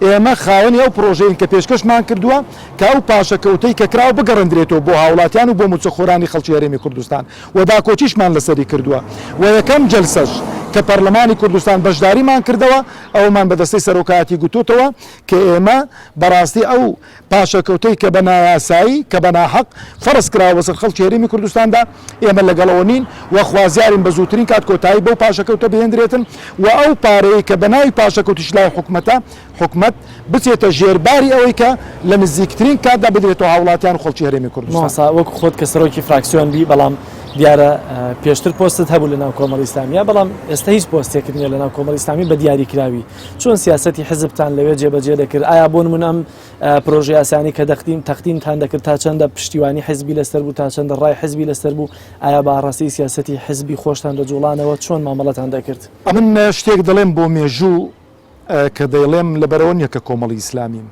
ئێمە خاوەنی ئەو پرۆژەین کە پێشکەشمان کردووە کە ئەو پاشەکەوتەی کە کراوە بگەڕێنرێتەوە بۆ هاوڵاتیان و بۆ موچەخۆرانی خەڵکی هەرێمی کوردستان و داکۆچیشمان لەسەری کردووە و یەکەم جەلسەش کە پەرلەمانی کوردستان بەشداریمان کردەوە ئەومان بە دەستەی سەرۆکایەتی گوتوتەوە کە ئێمە بەڕاستی ئەو پاشەکەوتەی کە بە نایاسایی کە بە ناحەق فەرز کراوە بەسەر خەڵکی هەرێمی کوردستاندا ئێمە لەگەڵەوە نین و خوازیارین بە زووترین کات کۆتایی بەو پاشەکەوتە بهێنرێتن و ئەو پارەیە کە بە ناوی پاشەکەوتیش لای حکومەتە حکومەت بچێتە ژێرباری ئەوەی کە لە نزیکترین کاتدا بدرێتەوە هاوڵاتیان و خەڵکی هەرێمی کوردستان وەکو خۆت کە سەرۆکی فراکسیۆن بی بەڵام دیارە پێشتر پۆستت هەبوو لە ناو کۆمەڵی ئیسلامیە بەڵام ئێستا هیچ پۆستێکت نییە لە ناو کۆمەڵی ئیسلامی بە دیاریکراوی چۆن سیاسەتی حزبتان لەوێ جێبەجێ دەکرد ئایا بۆ نمونە ئەم پرۆژه یاسانی کە تەقدیمتان دەکرد تا چەندە پشتیوانی حزبی لەسەر بوو تا چەندە ڕای حزبی لەسەر بوو ئایا باڕاستی سیاسەتی حزبی خۆشتان لە جوڵانەوە چۆن مامەڵەتان دەکرد من شتێک دەڵێم بۆ مێژوو کە دەیڵێم لەبەرەوە نییە کە کۆمەڵی ئیسلامیم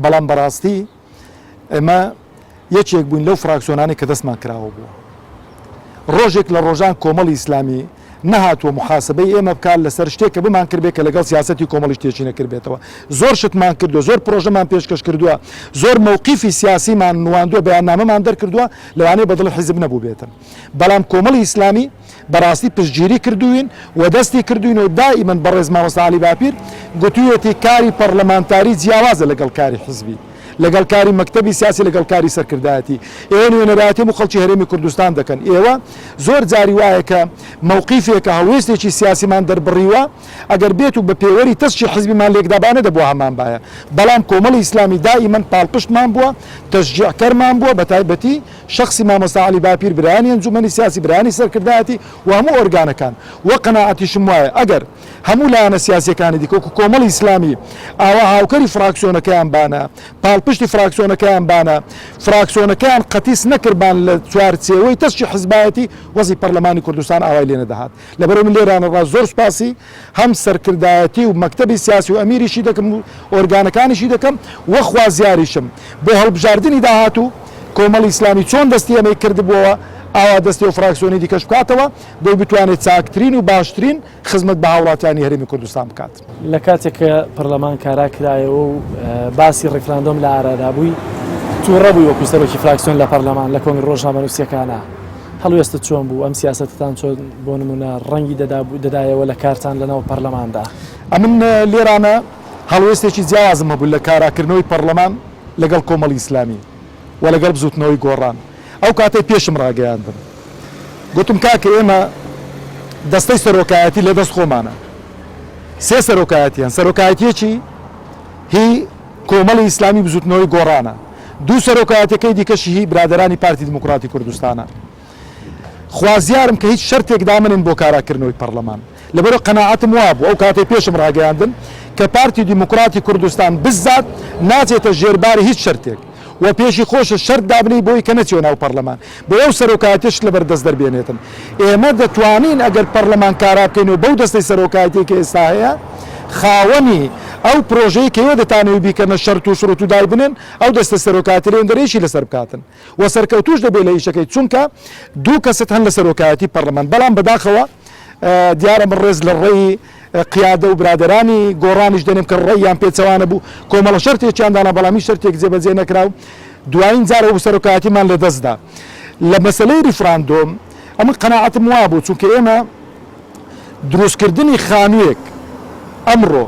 بەڵام بەڕاستی ئێمە یەکێک بووین لەو فراکسیۆنانی کە دەستمان کراوە بووە ڕۆژێک لە ڕۆژان کۆمەڵی ئیسلامی نەهاتووە محاسبەی ئێمە بکات لەسەر شتێک کە بمان کردبێت کە لەگەڵ سیاسەتی کۆمەڵی شتێکی نەکردبێتەوە زۆر شتمان کردو زۆر پرۆژەمان پێشکەش کردووە زۆر مووقیفی سیاسیمان نواندووە بەیاننامەمان دەرکردووە لەوانەیە بەدڵ حیزب نەبوو بێتن بەڵام کۆمەڵی ئیسلامی بەڕاستی پشتگیری کردوین و دەستی کردوین و دائیمەن بەڕێز مامۆستا عەلی باپیر گوتوویەتی کاری پەرلەمانتاری جیاوازە لەگەڵ کاری حزبی لەگەڵ کاری مەکتەبی سیاسی لەگەڵ کاری سەرکردایەتی ئێوە نوێنەرایەتی و خەڵکی هەرێمی کوردستان دەکەن ئێوە زۆر جاری وایە کە مووقیفێکە هەڵوێستێکی سیاسیمان دەربڕیوە ئەگەر بێت و بە پێوەری تەسکی حزبیمان لێکدابانە دەبووە هەمان باە بەڵام کۆمەڵی ئیسلامی دائیمەن پاڵپشتمان بووە تەشجیعکەرمان بووە بە تایبەتی شخصی مامۆستا عەلی باپیر برایانی ئەنجومەنی سیاسی برایانی سەرکردایەتی و هەموو ئۆرگانەکان وە قەناعەتیشم وایە ئەگەر هەموو لایەنە سیاسیەکانی دیکە وەکو کۆمەڵی ئیسلامی ئاوا هاوکەری فراکسیۆنەکەیان بانە پشتی فراکسیۆنەکەیان بانە فراکسیۆنەکەیان قەتیس نەکردبان لە چوارچێوەی تەشکی حزبایەتی وەزی پەرلەمانی کوردستان ئاوای لێ نەدەهات لەبەرەوە من لێرانەڕا زۆر سپاسی هەم سەرکردایەتی و مەکتەبی سیاسی و ئەمیریشی دەکەم و ئۆرگانەکانیشی دەکەم وە خوازیاریشم بۆ هەڵبژاردننی داهات و کۆمەڵی ئیسلامی چۆن دەستی ئەمەی کردبووەوە ئاوا دەستی و فراکسیۆنی دیکەش بکاتەوە بۆی بتوانێت چاکترین و باشترین خزمەت بە هاوڵاتیانی هەرێمی کوردستان بکات لە کاتێک کە پەرلەمان کارا کرایەوە و باسی ڕێکفراندۆم لە ئارادا بووی تووڕە بووی وەکو سەرۆکی فراکسیۆن لە پەرلەمان لە کۆنگرە ڕۆژنامە نووسیەکانە هەڵوێستت چۆن بوو ئەم سیاسەتتان چۆن بۆ نمونە ڕەنگی دەدایەوە لە کارتان لەناو پەرلەماندا ئەمن لێرانە هەڵوێستێکی جیاوازم هەبوو لە کاراکردنەوەی پەرلەمان لەگەڵ کۆمەڵی ئیسلامی و لەگەڵ بزوتنەوەی گۆڕان ئەو کاتەی پێشم ڕاگەیاندن گوتم کاکە ئێمە دەستەی سەرۆکایەتی لە دەست خۆمانە سێ سەرۆکایەتیان سەرۆکایەتیەکی هی کۆمەڵی ئیسلامی بزوتنەوەی گۆڕانە دوو سەرۆکایەتەکەی دیکەشی هی برادرانی پارتی دموکراتی کوردستانە خوازیارم کە هیچ شەرتێک دامنن بۆ کاراکردنەوەی پەرلەمان لەبەرەوە قەناعەتم وابوو ئەو کاتەی پێشم ڕاگەیاندن کە پارتی دموکراتی کوردستان بزات ناچێتە ژێرباری هیچ شەرتێک و پێشی خۆشە شەرت دابنی بۆی کە نەچێ ناو پەرلەمان بۆ ئەو سەرۆکایەتیش لەبەر دەست دەربێنێتن ئێمە دەتوانین ئەگەر پەرلەمان کارا بکەین و بەو دەستەی سەرۆکایەتی کە ئێستا هەیە خاوەنی ئەو پرۆژەی کەوە دەتانەوە بیکەنە شەرت و شروط و دای بنێن ئەو دەستە سەرۆکایەتی لێندەرێکی لەسەر بکاتن و سەرکەوتوش دەبێت لە ئیشەکەی چونکە دوو کەست هەن لە سەرۆکایەتی پەرلەمان بەڵام بەداخەوە دیارە من ڕێز لە ڕێی قیادە و برادرانی گۆڕانیش دەنێم کە ڕێیان پێچەوانە بوو کۆمەڵە شەرتێکیاندانا بەڵامی شەرتێک جێبەجێ نەکراو دوایین جارە بۆ سەرۆکایەتیمان لە دەستدا لە مەسەلەی ریفراندۆم ئەمە قەناعەتم وا بوو چونکە ئێمە دروستکردنی خانوویەک ئەمڕۆ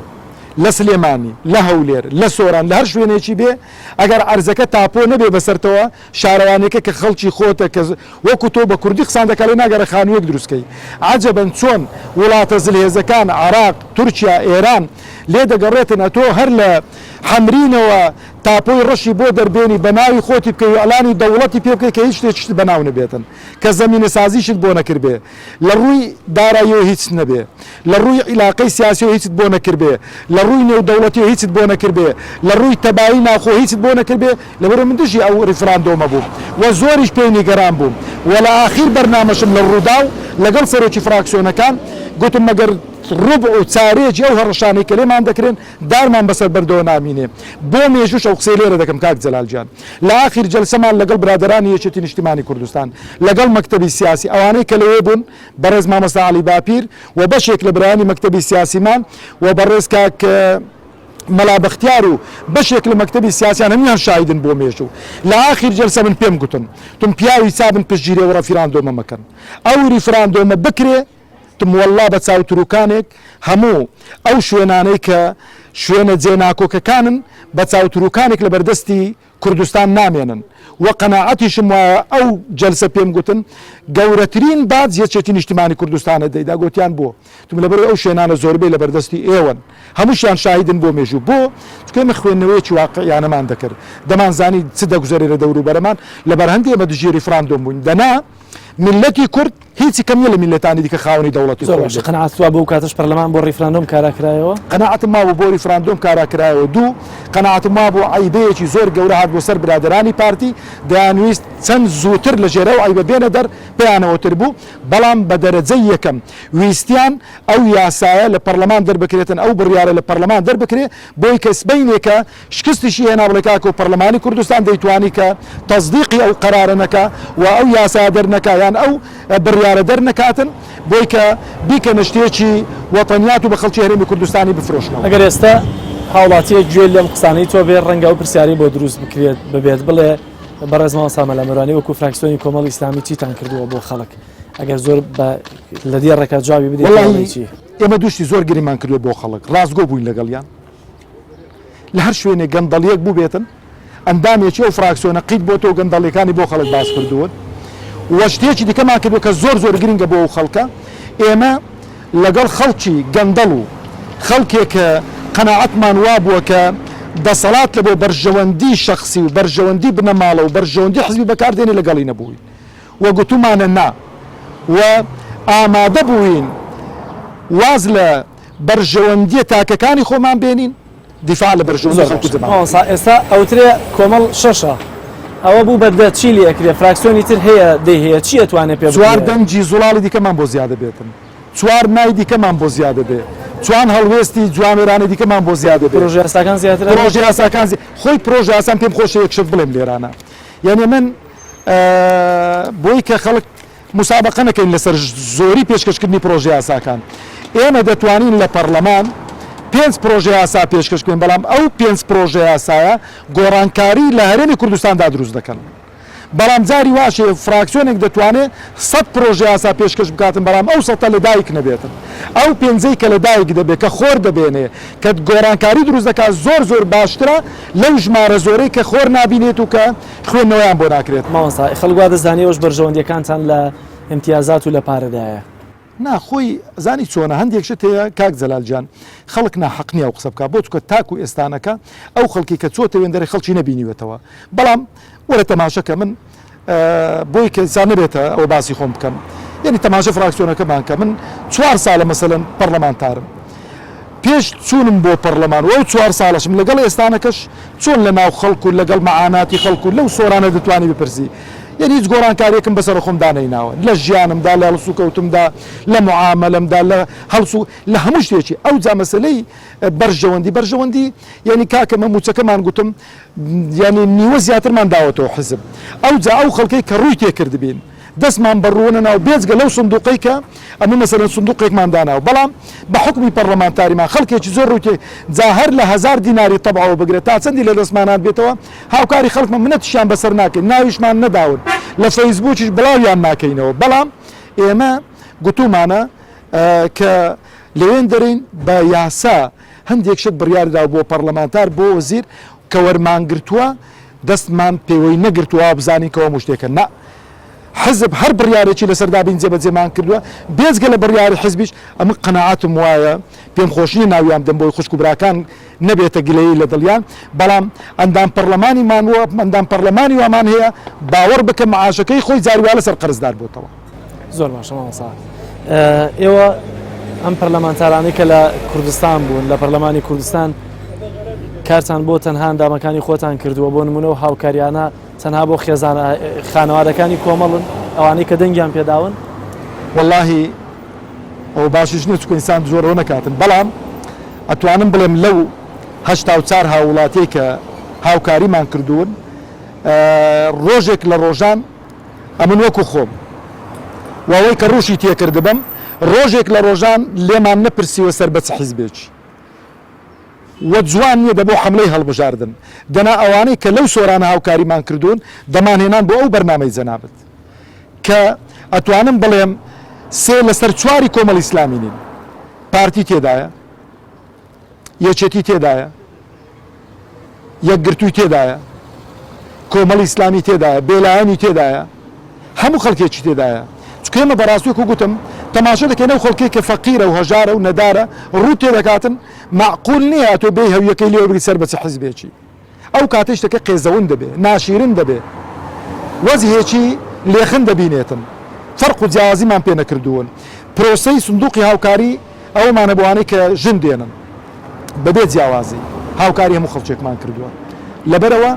لە سلێمانی لە هەولێر لە سۆران لە هەر شوێنێکی بێ ئەگەر عەرزەکە تاپۆ نەبێ بەسەرتەوە شارەوانێکە کە خەڵکی خۆتە کە وەکو تۆ بە کوردی قسان دەکات لێ ناگەرە خانوویەک دروستکەی عەجەبەن چۆن وڵاتە زلهێزەکان عێراق تورکیا ئێران لێ دەگەڕێتن ئەتۆ هەر لە حەمرینەوە تاپۆی ڕەشی بۆ دەربێنی بە ناوی خۆتی بکەی و ئەلانی دەوڵەتی پێ بکەی کە هیچ شتێکیشت بەناو نەبێتن کە زەمینە سازیشت بۆ نەکردبێ لە ڕووی داراییەوە هیچ نەبێ لە ڕووی عیلاقەی سیاسیەوە هیچت بۆ نەکردبێ لە ڕووی نێودەوڵەتیەوە هیچت بۆ نەکردبێ لە ڕووی تەبایی ناخۆ هیچت بۆ نەکردبێ لەبەرەوە من دژی ئەو ریفراندۆمە بووم و زۆریش پێی نیگەران بووم و لە ئاخیر بەرنامەشم لە ڕووداو لەگەڵ سەرۆکی فراکسیۆنەکان گوتم مەگەر ڕوب و چارێکی ئەو هەڕەشانەی کە لێمان دەکرێن دارمان بەسەر بەردەوە نامینێ بۆ مێژوش ئەو قسەی لێرە دەکەم کاک جەلالجان لە ئاخیر جەلسەمان لەگەڵ برادرانی یەکێتی نیشتیمانی کوردستان لەگەڵ مەکتەبی سیاسی ئەوانەی کە لەوێ بوون بەڕێز مامۆستا عەلی باپیر و بەشێک لە برایانی مەکتەبی سیاسیمان و بەڕێز کاک مەلا بەختیار و بەشێک لە مەکتەبی سیاسیان هەمیان شاهدن بۆ مێژوو لە ئاخیر جەلسە من پێم گوتن تم پیاوی چابن پشتگیری و ڕەفراندۆمە مەکەن ئەو ریفراندۆمە بکرێ والله بە چاوتروکانێک هەموو ئەو شوێنانەی کە شوێنە جێناکۆکەکانن بە چاوتروکانێک لە بەردەستی کوردستان نامێنن و قەناعەتیشم وایە ئەو جەلسە پێم گوتن گەورەترین باج یەکێتی نیشتیمانی کوردستانە دەیدا گوتیان بۆ تم لەبەر ئەو شوێنانە زۆربەی لە بەردەستی ئێوەن هەمووشیان شاهدن بۆ مێژوو بۆ چکەمە خوێندنەوەیکی واقعیانەمان دەکرد دەمانزانی چ دەگوزارێ لە دەوروبەرەمان لەبەر هەندێک ئێمە دژی ریفراندۆم بووین دەنا ملەتی کورد هیچی کەمیە لە میلەتانی دیکە خاوەنی دەوڵەتی زۆر باش قەنەعەتوا بوو کاتەش پەرلەمان بۆ ڕیفراندۆم کاراکرایەوە قەناعەتم مابوو بۆ ریفراندۆم کاراکرایەوە دوو قەناعەتم مابوو عیبەیەکی زۆر گەورە هات بۆ سەر برادرانی پارتی دەیانویست چەند زووتر لە ژێرە و عیبە بێنە دەر پێیانەوەتر بوو بەڵام بە دەرەجەی یەکەم ویستیان ئەو یاسایە لە پەرلەمان دەربکرێتن ئەو بڕیارە لە پەرلەمان دەربکرێ بۆی کە سبەینێکە شکستیشی هێنا بڵێ کاکە و پەرلەمانی کوردستان دەیتوانی کە تەصدیقی ئەو قەرارە نەکا و ئەو یاسا دەرنەکا یان ئەو بڕیارە دەرنەکاتن بۆی کە بیکەنە شتێکی وەتەنیات و بە خەڵکی هەرێمی کوردستانی بفرۆشنەوە. ئەگەر ئێستا هاوڵاتیەک گوێ لەم قسانەی تۆ بێ ڕەنگە و پرسیاری بۆ دروست بکرێت ببێت بڵێ بەڕێزمەوە سامەلە میرانی وەکو فراکسیۆنی کۆمەڵی ئیسلامی چیتان کردووە بۆ خەڵک ئەگەر زۆر لە دیێڕێکە جوابی بدەیت ئێمە دوشتی زۆر گریمان کردووە بۆ خەڵک ڕاستگۆ بووین لەگەڵیان لە هەر شوێنێک گەندەڵیەک بوو بێتن ئەندامێکی ئەو فراکسیۆنە قیت بۆ تۆ گەندەڵیەکانی بۆ خەڵک باس کردوون وە شتێکی دیکەمان کردووە کە زۆر گرنگە بۆ ئەو خەڵکە ئێمە لەگەڵ خەڵکی گەندەڵ و خەڵکێک کە قەناعەتمان وا بووە کە دەسەڵات لە بۆ بەرژەوەندی شخصی و بەرژەوەندی بنەماڵە و بەرژەوەندی حزبی بەکاردێنی لەگەڵی نەبووین وە گوتومانە نا و ئامادە بووین واز لە بەرژەوەندی تاکەکانی خۆمان بێنین دیفاع لە بەرژەوەندی خەڵکی زمان. ئێستا ئەوترێ کۆمەڵ شەشە ئەوە بوو بەدە چی لێ ئەکرێ فراکسیۆنی تر هەیە دەیهەیە چی ئەتوانێت پێ چوار دەنجی زوڵاڵی دیکەمان بۆ زیادە بێتن چوار مای دیکەمان بۆ زیادە بێ چوان هەڵوێستی جوامێرانە دیکەمان بۆ زیادە بێ پرۆژە یاساکان زیاتر پرۆژە یاساکان خۆی پرۆژە یاسان پێم خۆشە یەکشت بڵێم لێرانە یعنی من بۆی کە خەڵک مسابقە نەکەین لەسەر زۆری پێشکەشکردنی پرۆژە یاساکان ئێمە دەتوانین لە پەرلەمان 5 پرۆژە یاسا پێشکەشکردن بەڵام ئەو 5 پرۆژە یاسایە گۆڕانکاری لە هەرێمی کوردستاندا دروست دەکەن بەڵام جاری واشێ فراکسیۆنێک دەتوانێت 100 پرۆژە یاسا پێشکەش بکاتن بەڵام ئەو 100 لە دایک نەبێتن ئەو پێنجەی کە لە دایک دەبێت کە خۆر دەبێنێ کە گۆڕانکاری دروست دەکات زۆر باشترە لەو ژمارە زۆرەی کە خۆر نابینێت و کە خوێندنەوەیان بۆ ناکرێت. ماوەسا خەڵک دەزانێوەش بەرژەوەندیەکانتان لە ئیمتیازات و لە پارەدایە ناخۆی زانی چۆنە هەندێک شت هەیە کاک جەلالجان خەڵک ناحەقنیە و قسە بکە بۆ چکە تاکو ئێستانەکە ئەو خەڵکی کە چۆتە وێندەرە خەڵکی نەبینیوێتەوە بەڵام وەرە تەماشەکە من بۆی کەسان نبێتە ئەو باسی خۆم بکەم یعنی تەماشە فراکسیۆنەکەمان کە من 4 ساڵە مەسەلەن پەرلەمانتارم پێش چوونم بۆ پەرلەمان و 4 ساڵشم لەگەڵ ئێستانەکەش چۆن لە ناو خەڵکو و لەگەڵ مەعاناتی خەڵکو لەو سۆرانە دەتوانی بپرسی یعنی هیچ گۆڕانکاریەکەم بەسەر خۆم دانەیناوە لە ژیانمدا لە هەڵسو کەوتمدا لە معامەلەمدا لە هەڵسو لە هەموو شتێکی ئەو جا مەسەلەی بەرژەوەندی یعنی کاکە مەموچەکەمان گوتم یعنی نیوە زیاترمان داوەتەوە حزب ئەو جا ئەو خەڵکەی کە ڕووی تێکرد بین دەستمان بەڕوونە ناو بێجگە لەو سندوقەی کە ئەمە مەسەلەن سندوقێکمان داناوە بەڵام بە حکمی پەرلەمانتاریمان خەڵکێکی زۆر ڕووی جا هەر لە 1000 دیناری تەبعەوە بگرێت تا چەندی لە دەستمانات بێتەوە هاوکاری خەڵکمان منەتیشیان بەسەر ناکەین ناویشمان نەداون لە فەیسبووکیش بڵاویان ناکەینەوە بەڵام ئێمە گوتومانە کە لەوێن دەرین بە یاسا هەندێک شت بڕیارداو بۆ پەرلەمانتار بۆ وەزیر کە وەرمانگرتووە دەستمان پێوەی نەگرتووە بزانین کەەوە مشتێکە نا حزب هەر بڕیارێکی لەسەر دابین جێبەجێمان کردووە بێجگە لە بڕیاری حزبیش ئەمە قەناعەتم وایە پێم خۆشنی ناویان دەم بۆی خوشک و براکان نەبێتە گلەیی لە دڵیان بەڵام ئەندام پەرلەمانیمان وە ئەندام پەرلەمانی وامان هەیە باوەڕ بکە معاشەکەی خۆی جاریوا لەسەر قەرزدار بۆتەوە. زۆر باشە مامۆستا ئێوە ئەم پەرلەمانتارانی کە لە کوردستان بوون لە پەرلەمانی کوردستان کارتان بۆ تەنها ئەندامەکانی خۆتان کردووە بۆ نمونە و هاوکاریانە تەنها بۆ خێزانە خانەوادەکانی کۆمەڵن ئەوانەی کە دەنگیان پێداون واللهی ئەو باشیش نیە چکە ئینسان زۆرەوە نەکاتن بەڵام ئەتوانم بڵێم لەو 84 هاوڵاتی کە هاوکاریمان کردوون ڕۆژێک لە ڕۆژان ئەمن وەکو خۆم واوەی کە ڕوشی تێکردبم ڕۆژێک لە ڕۆژان لێمان نەپرسیوە سەر بەچ حیزبێکی وە جوان نییە دەبۆ حملەی هەڵبژاردن دەنا ئەوانەی کە لەو سۆرانە هاوکاریمان کردوون دەمانهێنان بۆ ئەو بەرنامەی جەنابەت کە ئەتوانم بڵێم سێ لەسەر 4 کۆمەڵ ئیسلامی نین پارتی تێدایە یەکێتی تێدایە یەکگرتووی تێدایە کۆمەڵ ئیسلامی تێدایە بێلایەنی تێدایە هەموو خەڵکێکی تێدایە چکە ئێمە بەڕاستیەک و گوتم تەماشا دەکەینە و خەڵکێک کە فەقیرە و هەژارە و نەدارە ڕوو تێدەکاتن معقول نییە تۆ بێ هەویەکەی لێوە بگری سەر بەچ حیزبێکی ئەو کاتێ شتەکە قێزەون دەبێ ناشیرن دەبێ وەزیهێکی لێخن دەبینێتن فەرق و جیاوازیمان پێ نەکردوون پرۆسەی سندوقی هاوکاری ئەومانە بوانەی کە ژن دێنن بەبێ جیاوازی هاوکاری هەموو خەڵکێکمان کردووە لەبەرەوە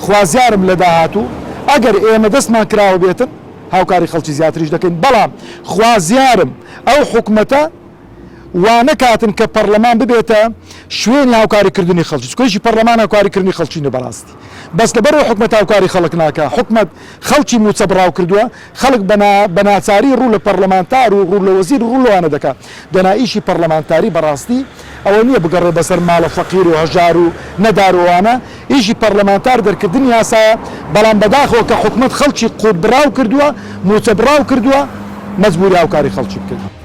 خوازیارم لە داهاتوو ئەگەر ئێمە دەستمان کراوە بێتن هاوکاری خەڵکی زیاتریش دەکەین بەڵام خوازیارم ئەو حکومەتە وانە کاتن کە پەرلەمان ببێتە شوێنی هاوکاریکردنی خەڵکی چکۆیشی پەرلەمان هاوکاریکردنی خەڵکی بەڕاستی بەس لەبەرەوە حکومەت هاوکاری خەڵک ناکە حکومەت خەڵکی موچە بڕاو کردووە خەڵک بە ناچاری ڕوو لە پەرلەمانتار و ڕوو لە وەزیر ڕوو لەوانە دەکات دەنائیشی پەرلەمانتاری بەڕاستی ئەوە نییە بگەڕێ بەسەر ماڵە فەقیر و هەژار و نەداروانە ئیشی پەرلەمانتار دەرکردنی یاسایە بەڵام بەداخەوە کە حکومەت خەڵکی قوت بڕاو کردووە موچە بڕاو کردووە مەجبوری هاوکاری خەڵکی بکرد